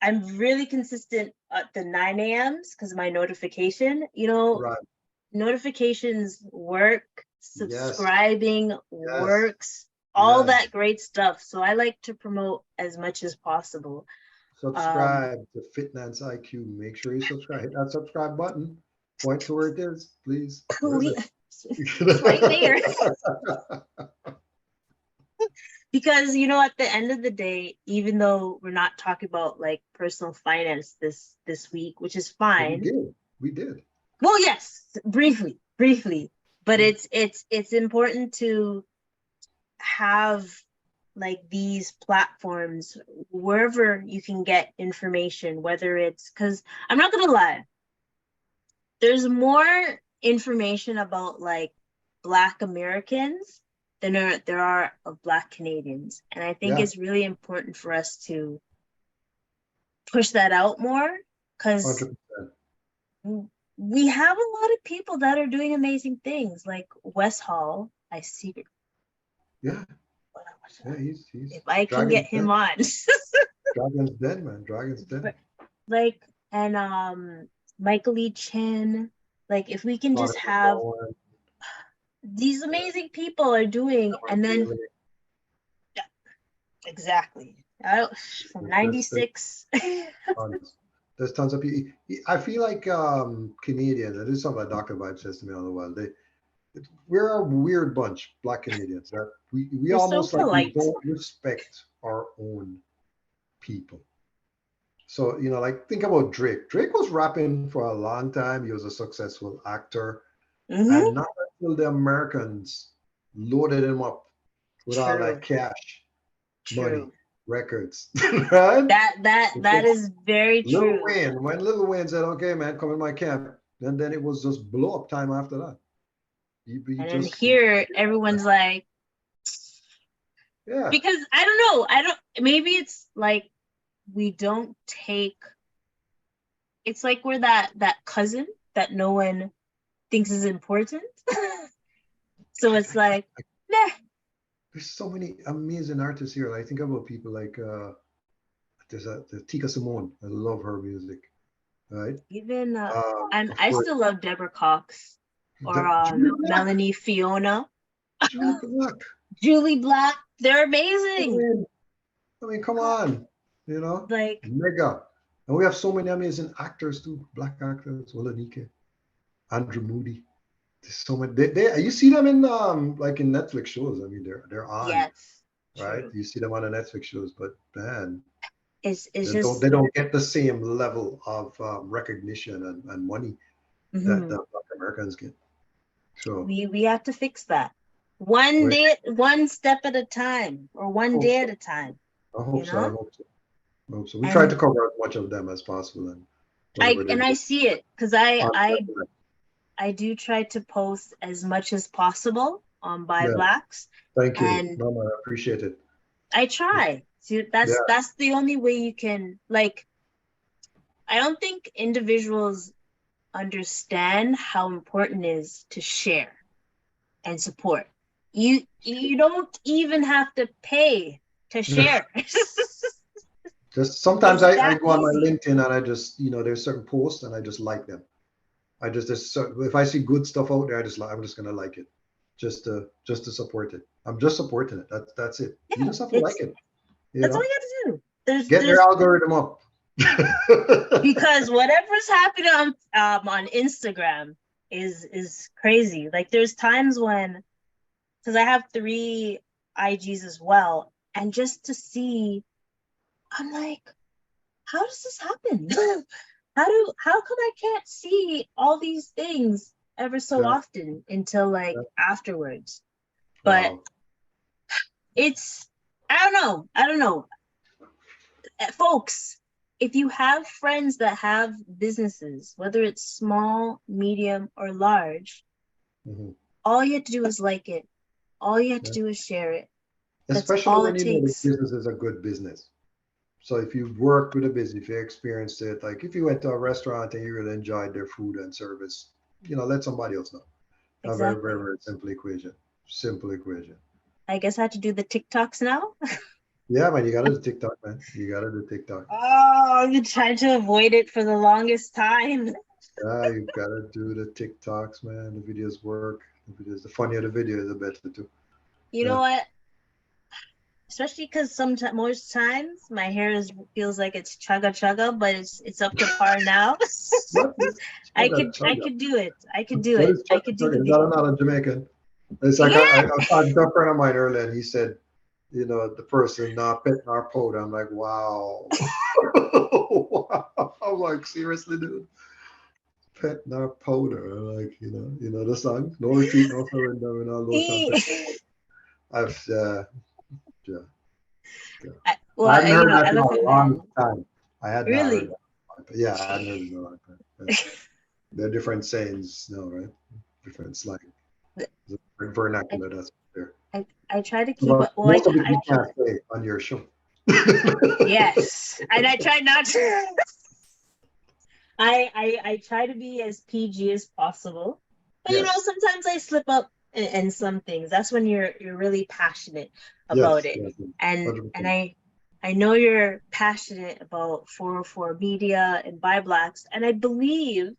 I'm really consistent at the 9 a.m.s because my notification, Right. notifications work, Yes. subscribing Yes. works, all Yes. that great stuff. So I like to promote as much as possible. Um, Subscribe to Fitness IQ. Make sure you subscribe. Hit that subscribe button. Point to where it is, please. Where is it? it's right there. Because at the end of the day, even though we're not talking about like personal finance this week, which is But we fine. did. We did. Well, yes, briefly, but it's important to have like these platforms wherever you can get information, whether it's because I'm not gonna lie, there's more information about like Black Americans than there are of Black Canadians. And I think Yeah. it's really important for us to push that out more because 100%. we have a lot of people that are doing amazing things, like Wes Hall. I see. Yeah. Yeah. He's If I can Dragon's get him dead. on. Dragon's dead, man. Dragon's dead. Like, and Michael Lee Chin, like if we can just Jonathan have Bowen, these amazing people are doing, and then Bailey. exactly from There's 96. tons. There's tons of people. I feel like Canadians, and this is something that Dr. Vibe says to me all the while. We're a weird bunch, Black Canadians. That we We're so almost like we polite. don't respect our own people. So, like think about Drake. Drake was rapping for a long time. He was a successful actor. Mm-hmm. And not until the Americans loaded him up with all that True. cash, money, True. records, right? That is very Lil true. Wayne, when Lil Wayne said, okay, man, come in my camp, and then it was just blow up time after that. He And then just, here, everyone's like, yeah, because I don't know, maybe it's like we don't take. It's like we're that cousin that no one thinks is important. So it's like, nah. there's so many amazing artists here. I think about people like, there's Tika Simone. I love her music. right? Even Of I course, still love Deborah Cox or Julie Black, Melanie Fiona, Julie Black. Julie Black. They're amazing. I mean, come on, you know, Like, mega. And we have so many amazing actors too, black actors, Olanike, Andrew Moody. There's so many. You see them in like in Netflix shows. I mean, they're on, yes, right? true. You see them on the Netflix shows, but man, It's they just don't get the same level of recognition and money that mhm. the Black Americans get. So We have to fix that. One we day, one step at a time, or one hope day at so. a time, I you hope so. I know? hope so. I hope so. We try to And cover as much of them as possible and whatever they're I doing. see it because I do try to post as much as possible on Yeah, ByBlacks, thank you, and Mama. I appreciate it. I try. See, Yeah, that's the only way you can like. I don't think individuals understand how important it is to share and support. You don't even have to pay to share. just sometimes It's I that go on my easy. LinkedIn and I just, there's certain posts and I just like them. If I see good stuff out there, I'm just gonna like it, just to support it. I'm just supporting it. That's it. You Yeah, just have to like it's it. You that's all know, you have to do. get their There's algorithm up. because whatever's happening on Instagram is crazy. Like there's times when because I have 3 IGs as well, and just to see, I'm like, how does this happen? How come I can't see all these things ever so Yeah, often until like yeah. afterwards? But Wow. it's I don't know. Folks, if you have friends that have businesses, whether it's small, medium, or large, Mhm. all you have to do is like it. All you have to Yeah. do is share it. That's Especially all when it you know the takes. business is a good business. So if you've worked with a business, if you experienced it, like if you went to a restaurant and you really enjoyed their food and service, let somebody else know. A very, very, Exactly. very simple equation. Simple equation. I guess I have to do the TikToks now. Yeah, man, you gotta do TikTok, man. You gotta do TikTok. Oh, I've been trying to avoid it for the longest time. Yeah, you gotta do the TikToks, man. The videos work. The funnier the video, the better too. You Yeah. know what? Especially because sometimes most times my hair feels like it's chugga chugga, but it's up to par now. What is chaga I chaga? could do it. I could do What it. is I chaga could do the chaga? Is that video. another Jamaican? It's like Yeah. I talked to a friend of mine earlier, and he said, the person not petting our powder. I'm like, wow. Wow. I'm like, seriously, dude, petting our powder. I'm like, the song, no retreat, no surrender, and all those He, champagne. I've, yeah, yeah. I well, hadn't heard that I in love a him, long man. time. I had not heard Really. that. Yeah, I hadn't heard it in a long time. Yeah. There are different sayings, right? Different slang, different I, vernacular that's there. I try to keep But up. Well, most of it I you can't say on your show. yes, and I try not to. I try to be as PG as possible, but Yes, sometimes I slip up in some things. That's when you're really passionate about yes, it, yes, yes. and 100%. I know you're passionate about 404 Media and ByBlacks, and I believe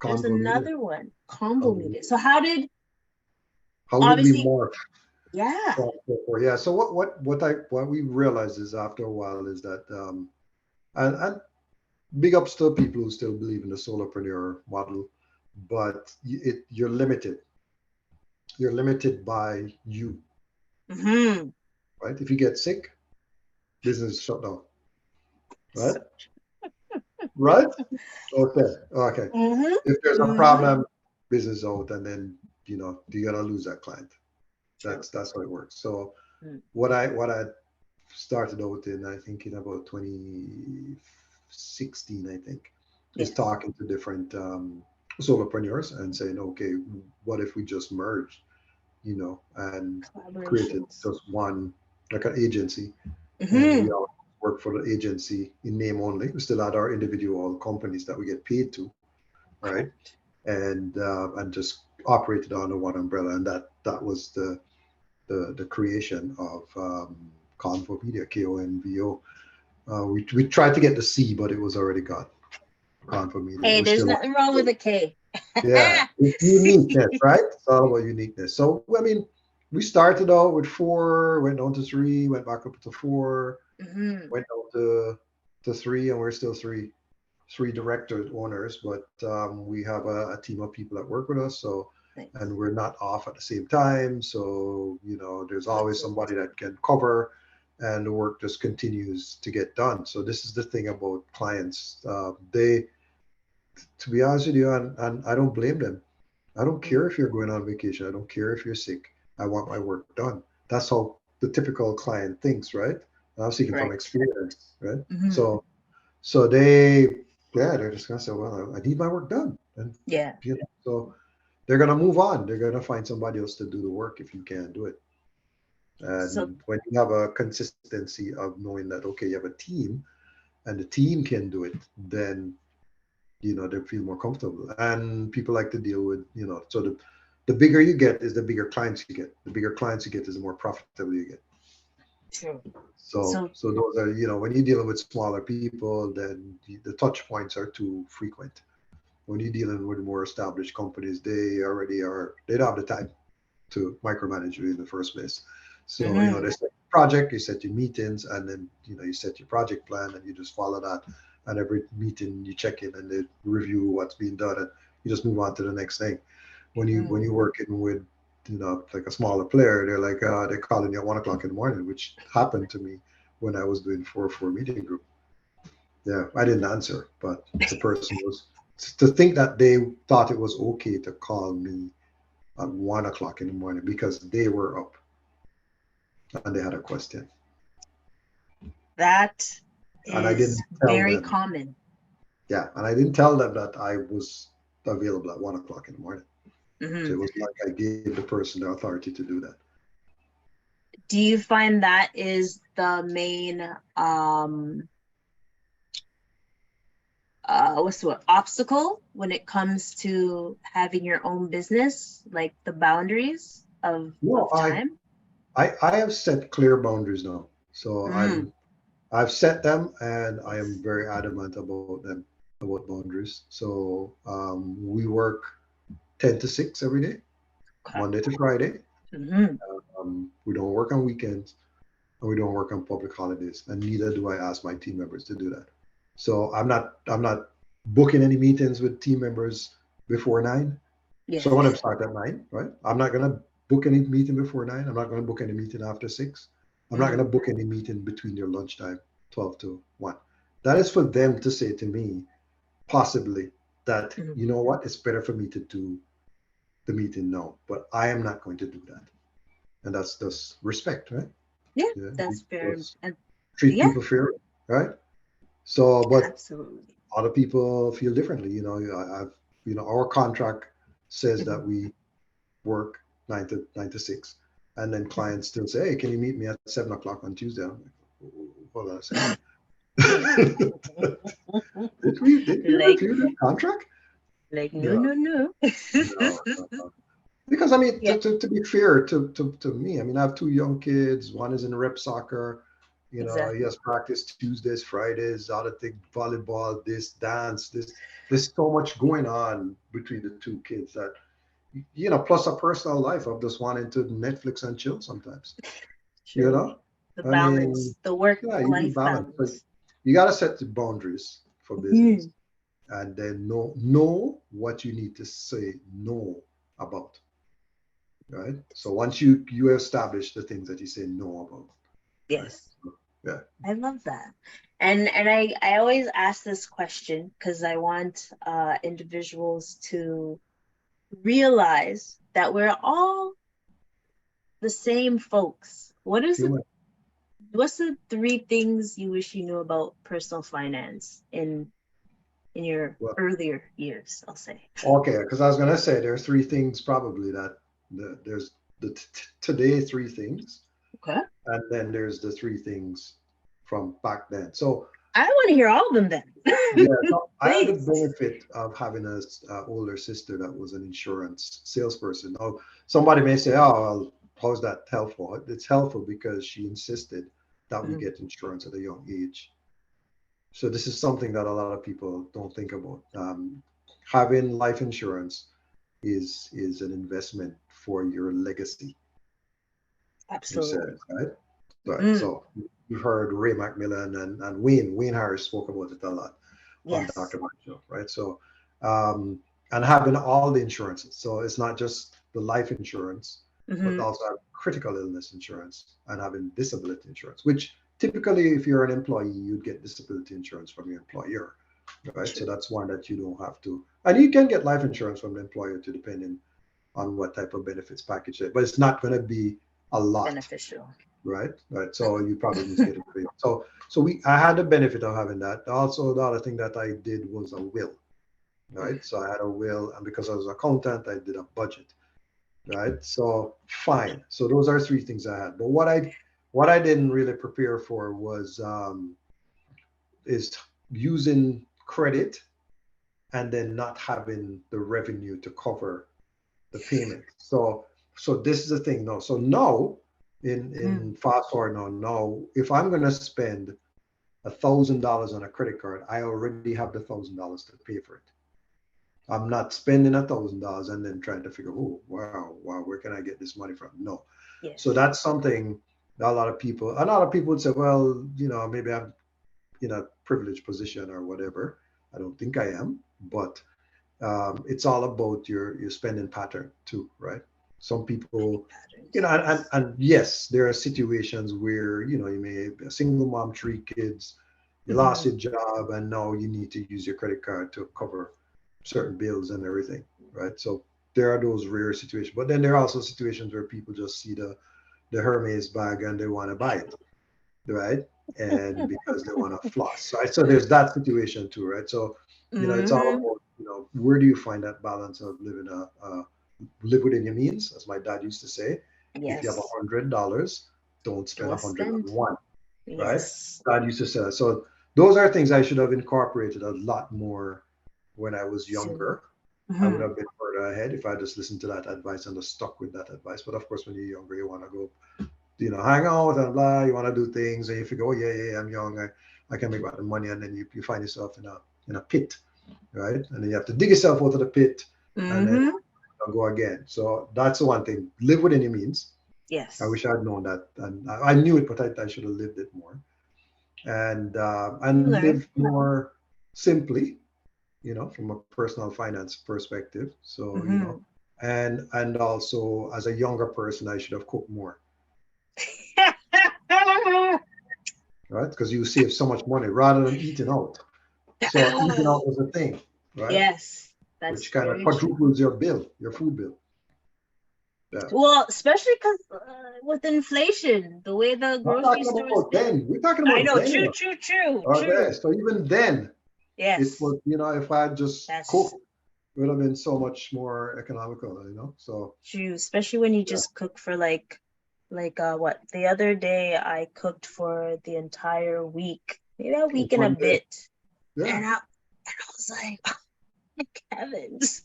there's KonvoMedia. another one, KonvoMedia. KonvoMedia. So how did How did we obviously, morph yeah, from 4? Yeah. So what we realized is after a while is that and big ups to people who still believe in the solopreneur model, but you're limited. You're limited by you, mm-hmm. right? If you get sick, business is shut down, right? So, Right? Okay. Okay. mm-hmm. If there's a Mm-hmm. problem, business out, and then you're gonna lose that client. True. That's how it works. So Mm. what I started out in, I think in about 2016, I think, is Yes. talking to different solopreneurs and saying, okay, what if we just merged, and created Collaborations. just one, like an agency, and Mm-hmm. we all work for the agency in name only. We still had our individual companies that we get paid to, right? Correct. And just operated under one umbrella, and that was the creation of KonvoMedia, KonVO. We tried to get the C, but it was already gone. KonvoMedia. Hey, We're there's still, nothing wrong with a K. yeah, it's uniqueness, right? It's all about uniqueness. So, I mean, we started out with 4, went down to 3, went back up to 4, Mhm. went down to 3, and we're still three director owners, but we have a team of people that work with us. So, Nice. and we're not off at the same time. So, there's always somebody that can cover, and the work just continues to get done. So this is the thing about clients. To be honest with you, and I don't blame them. I don't care if you're going on vacation. I don't care if you're sick. I want my work done. That's how the typical client thinks, right? I'm speaking from Correct. experience, right? Mhm. So they're just gonna say, well, I need my work done, and Yeah. so they're gonna move on. They're gonna find somebody else to do the work if you can't do it. So And when you have a consistency of knowing that, okay, you have a team and the team can do it, then they feel more comfortable. And people like to deal with, so the bigger you get is the bigger clients you get. The bigger clients you get is the more profitable you get. true. So those are, when you're dealing with smaller people, then the touch points are too frequent. When you're dealing with more established companies, they don't have the time to micromanage you in the first place. So, they set your project, you set your meetings, and then, you set your project plan and you just follow that. And every meeting you check in and they review what's being done and you just move on to the next thing. When you're working with, like a smaller player, they're like, they're calling you at 1 o'clock in the morning, which happened to me when I was doing 4 meeting group. Yeah, I didn't answer, but the person was to think that they thought it was okay to call me at 1 o'clock in the morning because they were up and they had a question. That And I is didn't tell very them. common. Yeah, and I didn't tell them that I was available at 1 o'clock in the morning. So Mhm. it was like I gave the person the authority to do that. Do you find that is the main what's the word, obstacle when it comes to having your own business, like the boundaries of No, time? I have set clear boundaries now. So Mm. I've set them and I am Yes. very adamant about them, about boundaries. So we work 10 to 6 every day, Okay. Monday to Friday. Mhm. We don't work on weekends and we don't work on public holidays, and neither do I ask my team members to do that. So I'm not booking any meetings with team members before 9. So I want to Yes. start at 9, right? I'm not gonna book any meeting before 9. I'm not gonna book any meeting after 6. I'm not gonna Mm. book any meeting between their lunchtime, 12 to 1. That is for them to say to me, possibly, that Mm. you know what, it's better for me to do the meeting now, but I am not going to do that. And that's just respect, right? Yeah, Yeah, that's fair. just And treat yeah, people fairly, right? So, but absolutely. other people feel differently. Our contract says that Mhm. we work 9 to 6, and then clients still say, "Hey, can you meet me at 7 o'clock on Tuesday?" I'm like, hold on a second. Did we Like, review the contract? no, No, no, no. no, no. Because I mean, Yeah, to be fair to me, I mean, I have 2 young kids. One is in rep soccer. He exactly. has practice Tuesdays, Fridays, other thing, volleyball, this, dance, this. There's so much going on between the 2 kids that, plus a personal life of just wanting to Netflix and chill sometimes. You True. know, The I mean, balance, the yeah, you need work-life balance, but balance. you got to set the boundaries for business, Mhm. and then know what you need to say no about. Right. So once you establish the things that you say no about, right? Yes. So, yeah. I love that. And I always ask this question because I want individuals to realize that we're all the same folks. Human. What's the 3 things you wish you knew about personal finance in your Well, earlier years, I'll say. okay, because I was gonna say there's 3 things probably that there's the today 3 things, Okay. and then there's the 3 things from back then. So I want to hear all of them yeah, then. so I had the Please. benefit of having a older sister that was an insurance salesperson. Now somebody may say, "Oh, well, how's that helpful?" It's helpful because she insisted that we Mhm. get insurance at a young age. So this is something that a lot of people don't think about. Having life insurance is an investment for your legacy. You said, Absolutely. right? Right. Mm, So you heard Ray McMillan and Wayne Harris spoke about it a lot on yes. Dr. Mike Show, right? So and having all the insurances. So it's not just the life insurance, but Mm-hmm. also have critical illness insurance and having disability insurance, which typically if you're an employee, you'd get disability insurance from your employer, right? So True. that's one that you don't have to. And you can get life insurance from the employer too, depending on what type of benefits package it, but it's not going to be a lot, Beneficial. right? So you probably need to get it for you. I had the benefit of having that. Also, the other thing that I did was a will, right? So I had a will, and because I was an accountant, I did a budget, right? So fine. So those are three things I had. But what I didn't really prepare for was is using credit and then not having the revenue to cover the payment. So this is the thing now. So now Mm, in fast forward now, if I'm gonna spend $1,000 on a credit card, I already have the $1,000 to pay for it. I'm not spending $1,000 and then trying to figure, oh wow, where can I get this money from? No. So yes. that's something that a lot of people would say, well, maybe I'm in a privileged position or whatever. I don't think I am, but it's all about your spending pattern too, right? Some Spending people, patterns. Yes. and yes, there are situations where you may be a single mom, three kids, you lost Mm-hmm. your job, and now you need to use your credit card to cover certain bills and everything, right? So there are those rare situations, but then there are also situations where people just see the Hermes bag and they want to buy it, right? And because they want to floss, right? So there's that situation too, right? So it's all Mm-hmm. about where do you find that balance of live within your means, as my dad used to say. If you have Yes. $100, don't spend a Don't hundred spend. on one, right? Yes. Dad used to say that. So those are things I should have incorporated a lot more when I was Soon. younger. I would Mm-hmm. have been further ahead if I just listened to that advice and just stuck with that advice. But of course, when you're younger, you want to go hang out and blah. You want to do things, and you figure, oh yeah, I'm young. I can make a lot of money, and then you find yourself in a pit, right? And then you have to dig yourself out of the pit, and then Mm-hmm. go again. So that's the one thing. Live within your means. I Yes. wish I'd known that, and I knew it, but I should have lived it more, You and learn. live more simply, from a personal finance perspective. So Mm-hmm. and also as a younger person, I should have cooked more, right? Because you save so much money rather than eating out. So eating out was a thing, right? Yes, Which that's kind of very true. quadruples your bill, your food bill. Yeah. Well, especially because with inflation, the way the Not grocery talking stores about been. then. We're talking I about know, then. true, true, true, Okay. true. So even then, it Yes, was, if I had just that's cooked, it would have been so much more economical. So true. Especially when you yeah. just cook for what? The other day I cooked for the entire week, maybe a week and a One day. bit, Yeah. and I was like, oh my heavens.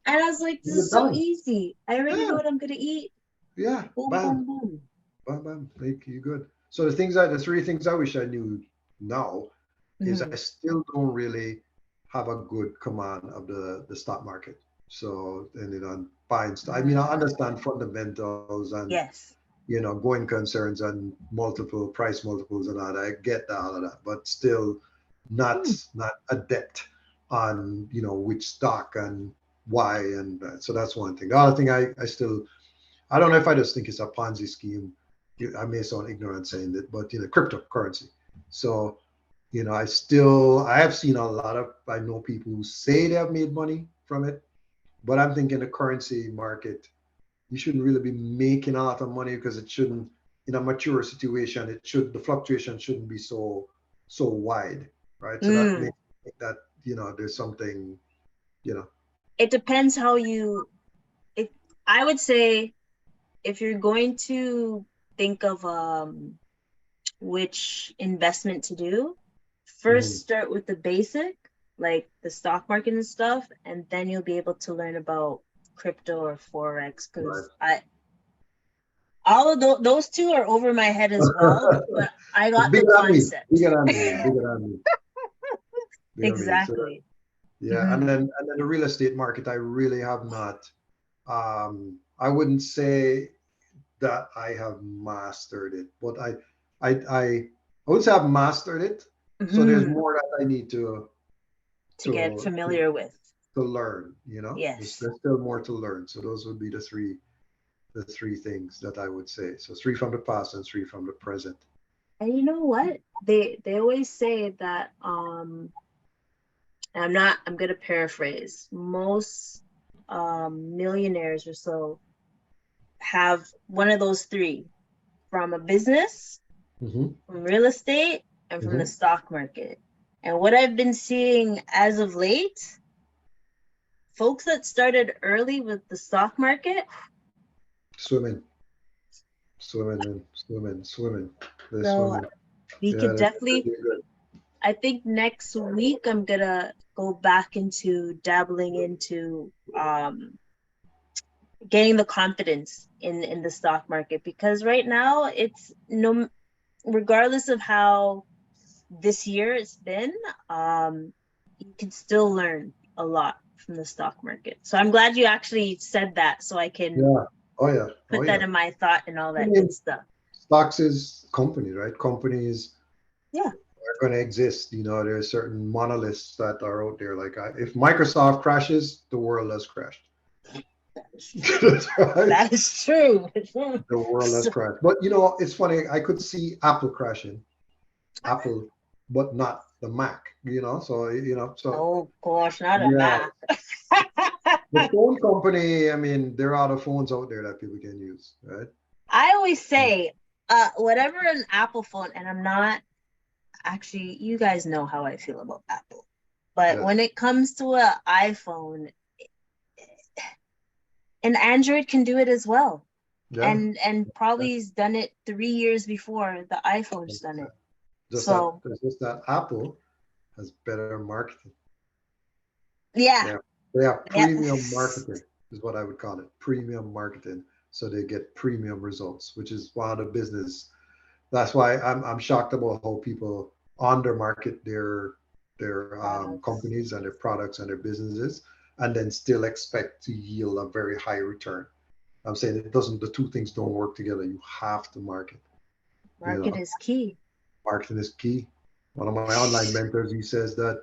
And I was like, this You're is so done. easy. I already know Yeah. what I'm gonna eat. Yeah. Boom, Bam. boom, boom. Bam. Bam. Make you good. So the three things I wish I knew now is I Mhm. still don't really have a good command of the stock market. So and buying stuff. I mean, I Mm, understand fundamentals and yes. going concerns and multiple price multiples and all that. I get all of that, but still not Hmm. not adept on which stock and why, and so that's one thing. The other thing I don't know if I just think it's a Ponzi scheme. I may sound ignorant saying that, but cryptocurrency. So I have seen a lot of, I know people who say they have made money from it, but I'm thinking the currency market, you shouldn't really be making a lot of money because it shouldn't, in a mature situation, the fluctuation shouldn't be so wide, right? So that Mm. makes me think that, there's something, you know, It depends how you it I would say if you're going to think of which investment to do, first mhm, start with the basic, like the stock market and stuff, and then you'll be able to learn about crypto or forex right. because all of those two are over my head as well, but I got the Bigger than me. concept. Bigger than me. Bigger than me. Bigger than me. So, Exactly. yeah, and then the real estate market, I really have not. I wouldn't say that I have mastered it, but I wouldn't say I've mastered it. So there's more that I need To get to familiar with. to learn. You know, Yes. there's still more to learn. So those would be the three things that I would say. So three from the past and three from the present. And you know what? They always say that I'm gonna paraphrase. Most millionaires or so have one of those three, from a business, Mm-hmm. from real estate, and from the Mm-hmm. stock market. And what I've been seeing as of late, folks that started early with the stock market, Swimming, swimming, man, swimming. They're so swimming. we Yeah, could they're definitely, really good. I think next week I'm gonna go back into dabbling into getting the confidence in the stock market, because right now it's no, regardless of how this year it's been, you can still learn a lot from the stock market. So I'm glad you actually said that, so I can Yeah. Oh yeah. Oh put that yeah. in my thought and all I that good mean, stuff. stocks is company, right? Companies Yeah. are going to exist. You know, there are certain monoliths that are out there. Like if Microsoft crashes, the world has crashed. That's right. That is true. The world has So, crashed. But you know, it's funny. I could see Apple crashing, Apple, but not the Mac. You know, so so oh gosh, not a yeah. Mac. The phone company. I mean, there are other phones out there that people can use, right? I always say, whatever an Apple phone, and I'm not actually, you guys know how I feel about Apple. But Yes. when it comes to an iPhone, an Android can do it as well. Yeah. And probably he's done it 3 years before the iPhone's done it. So Just that Apple has better marketing. yeah, They have yeah. premium marketing, is what I would call it. Premium marketing. So they get premium results, which is why the business. That's why I'm shocked about how people undermarket their Products. companies and their products and their businesses, and then still expect to yield a very high return. I'm saying it doesn't. The two things don't work together. You have to market. You Market know, is key. marketing is key. One of my online mentors, he says that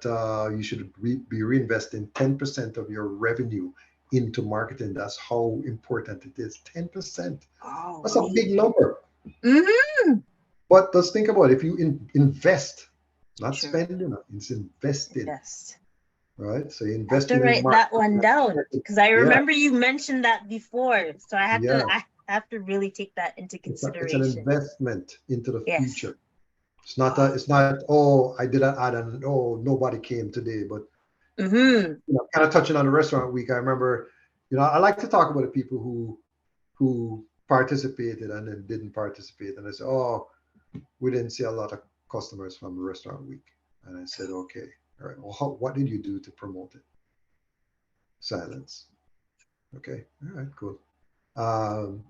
you should be reinvesting 10% of your revenue into marketing. That's how important it is. 10%. Oh, That's a big number. mm-hmm. But let's think about it. If you invest, not True. spending, it's investing, Yes. right? So you I have invest to in your write that one marketing. down because I Yeah, remember you mentioned that before. So yeah. I have to really take that into It's an consideration. investment into the Yes. future. It's not, oh, I did an ad and oh, nobody came today. But Mm-hmm. kind of touching on the restaurant week, I remember, I like to talk about the people who participated and then didn't participate. And I said, oh, we didn't see a lot of customers from the restaurant week. And I said, okay, all right. Well, what did you do to promote it? Silence. Okay, all right, cool.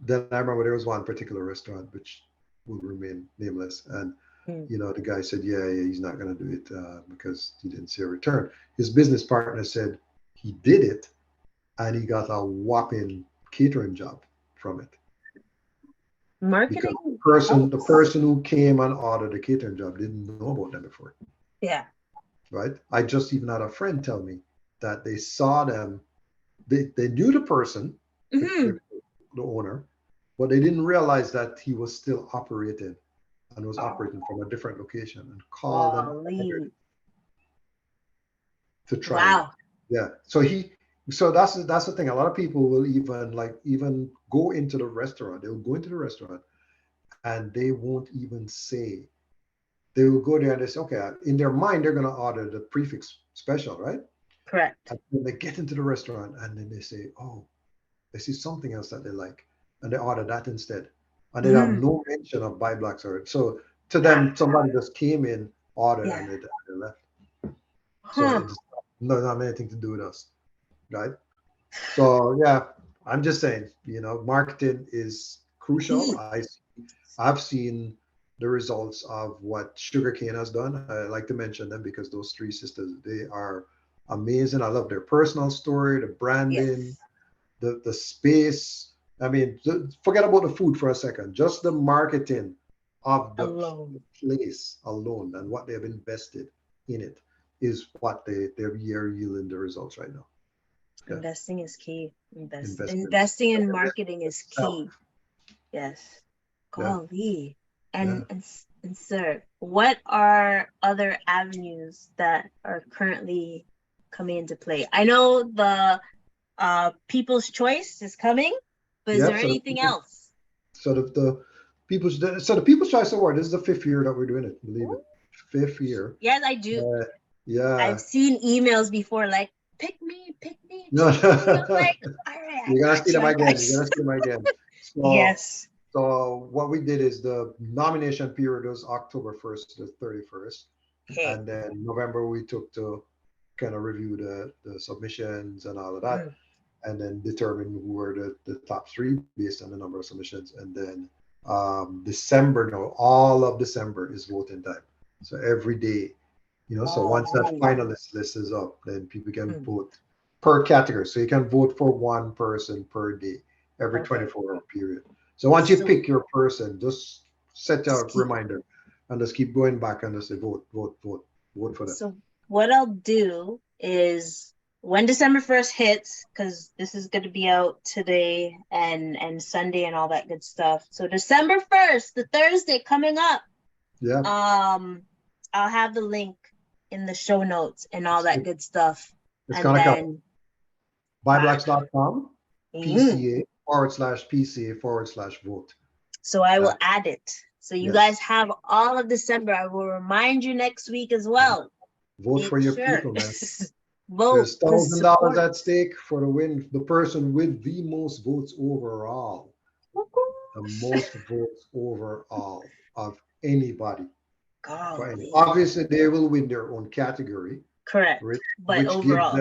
Then I remember there was one particular restaurant which will remain nameless, and the guy said, yeah, he's not going to do it because he didn't see a return. His business partner said he did it, and he got a whopping catering job from it because Marketing the helps. person who came and ordered the catering job didn't know about them before. Yeah. Right? I just even had a friend tell me that they saw them. They knew the person, Mm-hmm. the owner, but they didn't realize that he was still operating and was Oh, operating from a different location and called and golly. to try it. Wow. Yeah. So that's the thing. A lot of people will even go into the restaurant. They'll go into the restaurant and they won't even say. They will go there and they say, okay, in their mind, they're going to order the prefix special, right? Correct. And then they get into the restaurant and then they say, oh, they see something else that they like and they order that instead. And they have Mm-hmm. no mention of ByBlacks or so to Ah, them, somebody just came in, ordered, yeah. and they left. So Huh. it just doesn't have anything to do with us, right? So yeah, I'm just saying, marketing is crucial. I've seen the results of what sugarcane has done. I like to mention them because those three sisters, they are amazing. I love their personal story, the branding, Yes. the space. I mean, forget about the food for a second. Just the marketing of the Alone. place alone and what they have invested in it is what they're yielding the results right now. Yeah. Investing is key. Investment. Investing in marketing is key. Self. Yes. Yeah. Golly. Yeah. And sir, what are other avenues that are currently coming into play? I know the People's Choice is coming, but is Yep. there anything else? So the People's Choice Award. This is the 5th year that we're doing it. Believe it. 5th year. Yes, I do. Yeah. I've seen emails before like, pick me, No. choose me. I'm like, all right, You're gonna see them I again. got You're you. gonna see them again. So Yes. so what we did is the nomination period was October 1st to 31st. Okay. And then November we took to kind of review the submissions and all of that, and then determine who were the top three based on the number of submissions. And then December, no, all of December is voting time. So every day, so once that finalist list is up, then people can vote per category. So you can vote for one person per day, every 24-hour period. So once you pick your person, just set a reminder and just keep going back and just say vote for them. So what I'll do is when December 1st hits, because this is going to be out today and Sunday and all that good stuff. So December 1st, the Thursday coming up. Yeah. I'll have the link in the show notes and all that good stuff. It's gonna come. ByBlacks.com, PCA/PCA/vote. So I will add it. So you guys have all of December. I will remind you next week as well. Vote for your people, man. Vote. There's $1,000 at stake for the person with the most votes overall. The most votes overall of anybody. Obviously, they will win their own category. Correct. But overall.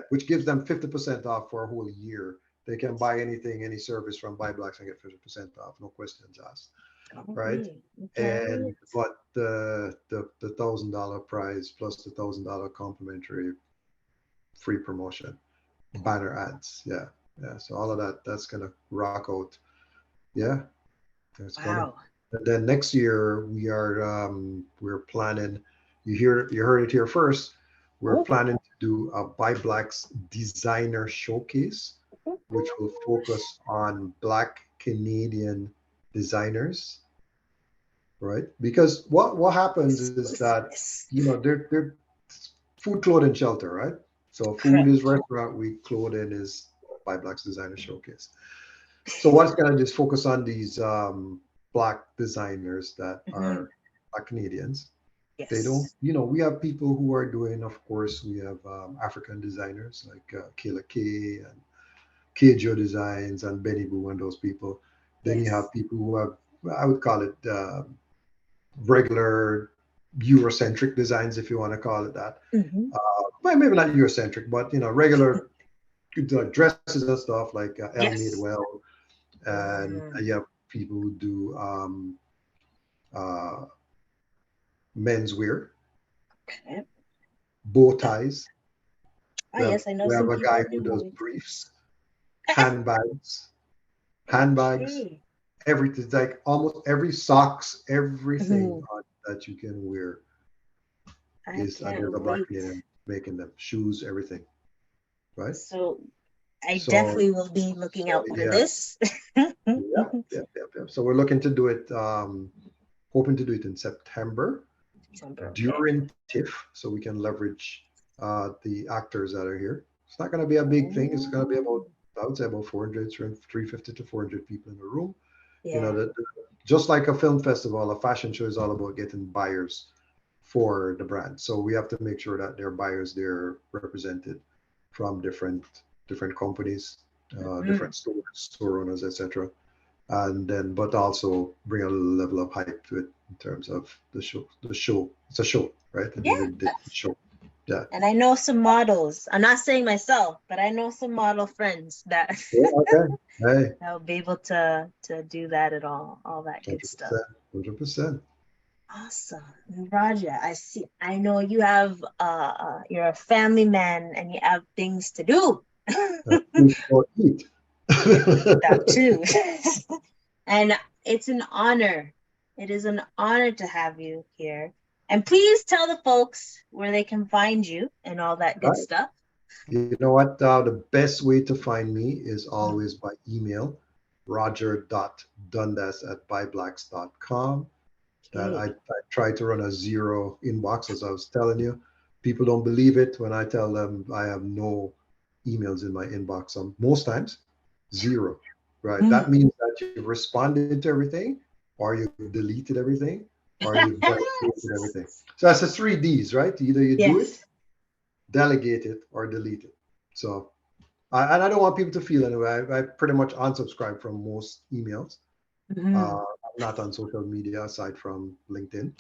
Which gives them 50% off for a whole year. They can buy anything, any service from ByBlacks and get 50% off, no questions asked. Right? But the $1,000 prize plus the $1,000 complimentary free promotion, banner ads. Yeah. So all of that's gonna rock out. Yeah. It's coming. And then next year we're planning. You heard it here first. We're planning to do a ByBlacks designer showcase, which will focus on Black Canadian designers, right? Because what happens is that they're food, clothing, shelter, right? So food is restaurant week, clothing is ByBlacks designer showcase. So what's gonna just focus on these Black designers that are Black Canadians. Yes. They don't, we have people who are doing, of course, we have African designers like Kayla K and Kejo Designs and Benny Boo and those people. Then you have people who have, I would call it regular Eurocentric designs, if you want to call it that. Well, maybe not Eurocentric, but, regular dresses and stuff like Elle Madewell. And you have people who do menswear, bow ties. I know. We have a guy who does briefs, handbags, everything, like almost every socks, everything that you can wear is under the Black Canadian making them, shoes, everything, right? So I definitely will be looking out for this. So we're looking to do it, hoping to do it in September. During TIFF, so we can leverage the actors that are here. It's not going to be a big thing. It's going to be about, I would say, about 350 to 400 people in the room. Just like a film festival, a fashion show is all about getting buyers for the brand. So we have to make sure that there are buyers there represented from different companies, different stores, store owners, etc. And then, but also bring a level of hype to it in terms of the show. It's a show, right? The show. Yeah. And I know some models. I'm not saying myself, but I know some model friends that Yeah, okay. Hey, that will be able to do that at all that good 100%. stuff. 100%. Awesome. Roger, I know you have you're a family man and you have things to do. Food for eat. That too. And it's an honor. It is an honor to have you here. And please tell the folks where they can find you and all that good Right. stuff. You know what? The best way to find me is always by email, roger.dundas@byblacks.com. That I try to run a zero inbox, as I was telling you. People don't believe it when I tell them I have no emails in my inbox. Most times, zero. Right? That means that you've responded to everything, or you've deleted everything, or you've delegated everything. So that's the 3 Ds, right? Either you do it, Yes. delegate it, or delete it. So, and I don't want people to feel anyway. I pretty much unsubscribe from most emails. I'm not on social media aside from LinkedIn.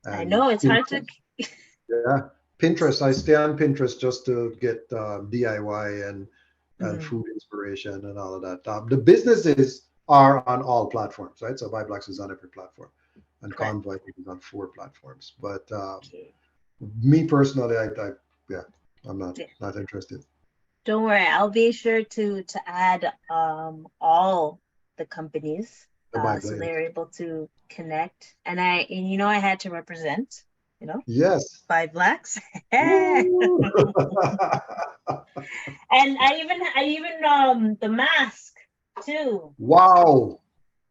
And I know it's hard to. Yeah, Pinterest. I stay on Pinterest just to get DIY and food inspiration and all of that. The businesses are on all platforms, right? So ByBlacks is on every platform, and Convoy is on 4 platforms. But me personally, I'm not interested. Don't worry, I'll be sure to add all the companies so they're able to connect. And I had to represent, Yes. ByBlacks. And I even the mask too. Wow.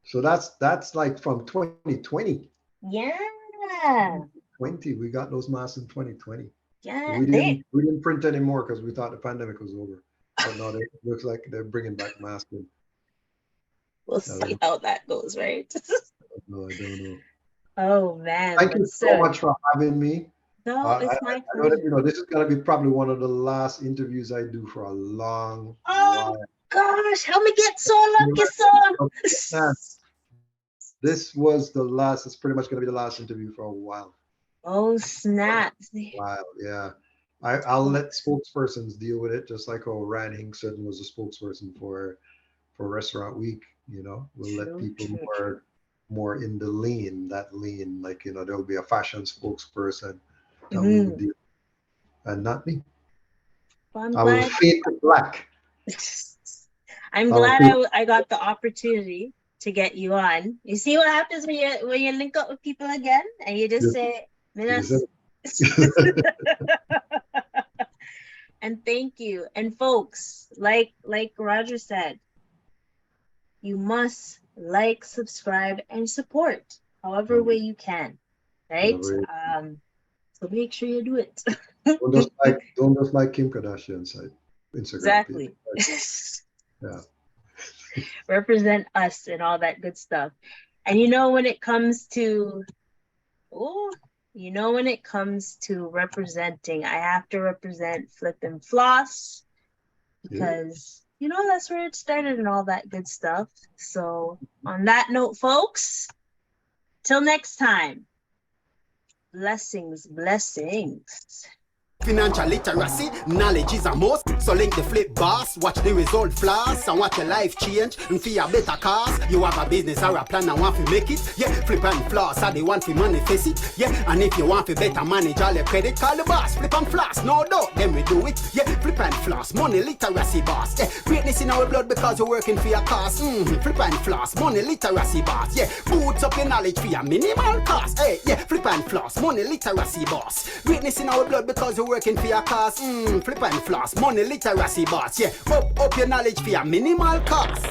So that's like from 2020. Yeah. 20. We got those masks in 2020. Yeah. We didn't print anymore because we thought the pandemic was over. But now it looks like they're bringing back masks. We'll see how that goes, right? No, I don't know. Oh man. Thank you so much for having me. No, it's my I know that, this is gonna be probably one of the last interviews I do for a long while. Gosh, help me get so lucky, son. This was the last, it's pretty much gonna be the last interview for a while. Oh snap. Wow, yeah. I'll let spokespersons deal with it, just like how Ryan Hinkson was a spokesperson for Restaurant Week. We'll let people more in the lane, like there'll be a fashion spokesperson that we will deal, and not me. Well, I will fade to black. I'm glad I got the opportunity to get you on. You see what happens when you link up with people again and you just say, and thank you. And folks, like Roger said, you must like, subscribe, and support however way you can, right? So make sure you do it. Don't just like Kim Kardashian's site, Instagram. Exactly. Yeah. Represent us and all that good stuff. And when it comes to representing, I have to represent Flip and Floss because that's where it started and all that good stuff. So on that note, folks, till next time, blessings. Financial literacy, knowledge is a must. So link the Flip boss, watch the result flash, and watch your life change. And for your better cause, you have a business or a plan and want to make it. Yeah, Flip and Floss are the one to manifest it. Yeah, and if you want to better manage all your credit, call the boss. Flip and Floss, no doubt, then we do it. Yeah, Flip and Floss, money literacy boss. Yeah, greatness in our blood because we're working for your cause. Flip and Floss, money literacy boss. Yeah, boots up your knowledge for your minimal cost. Hey, yeah, Flip and Floss, money literacy boss. Greatness in our blood because we're working for your cause. Flip and Floss, money literacy boss. Yeah, up your knowledge for your minimal cost.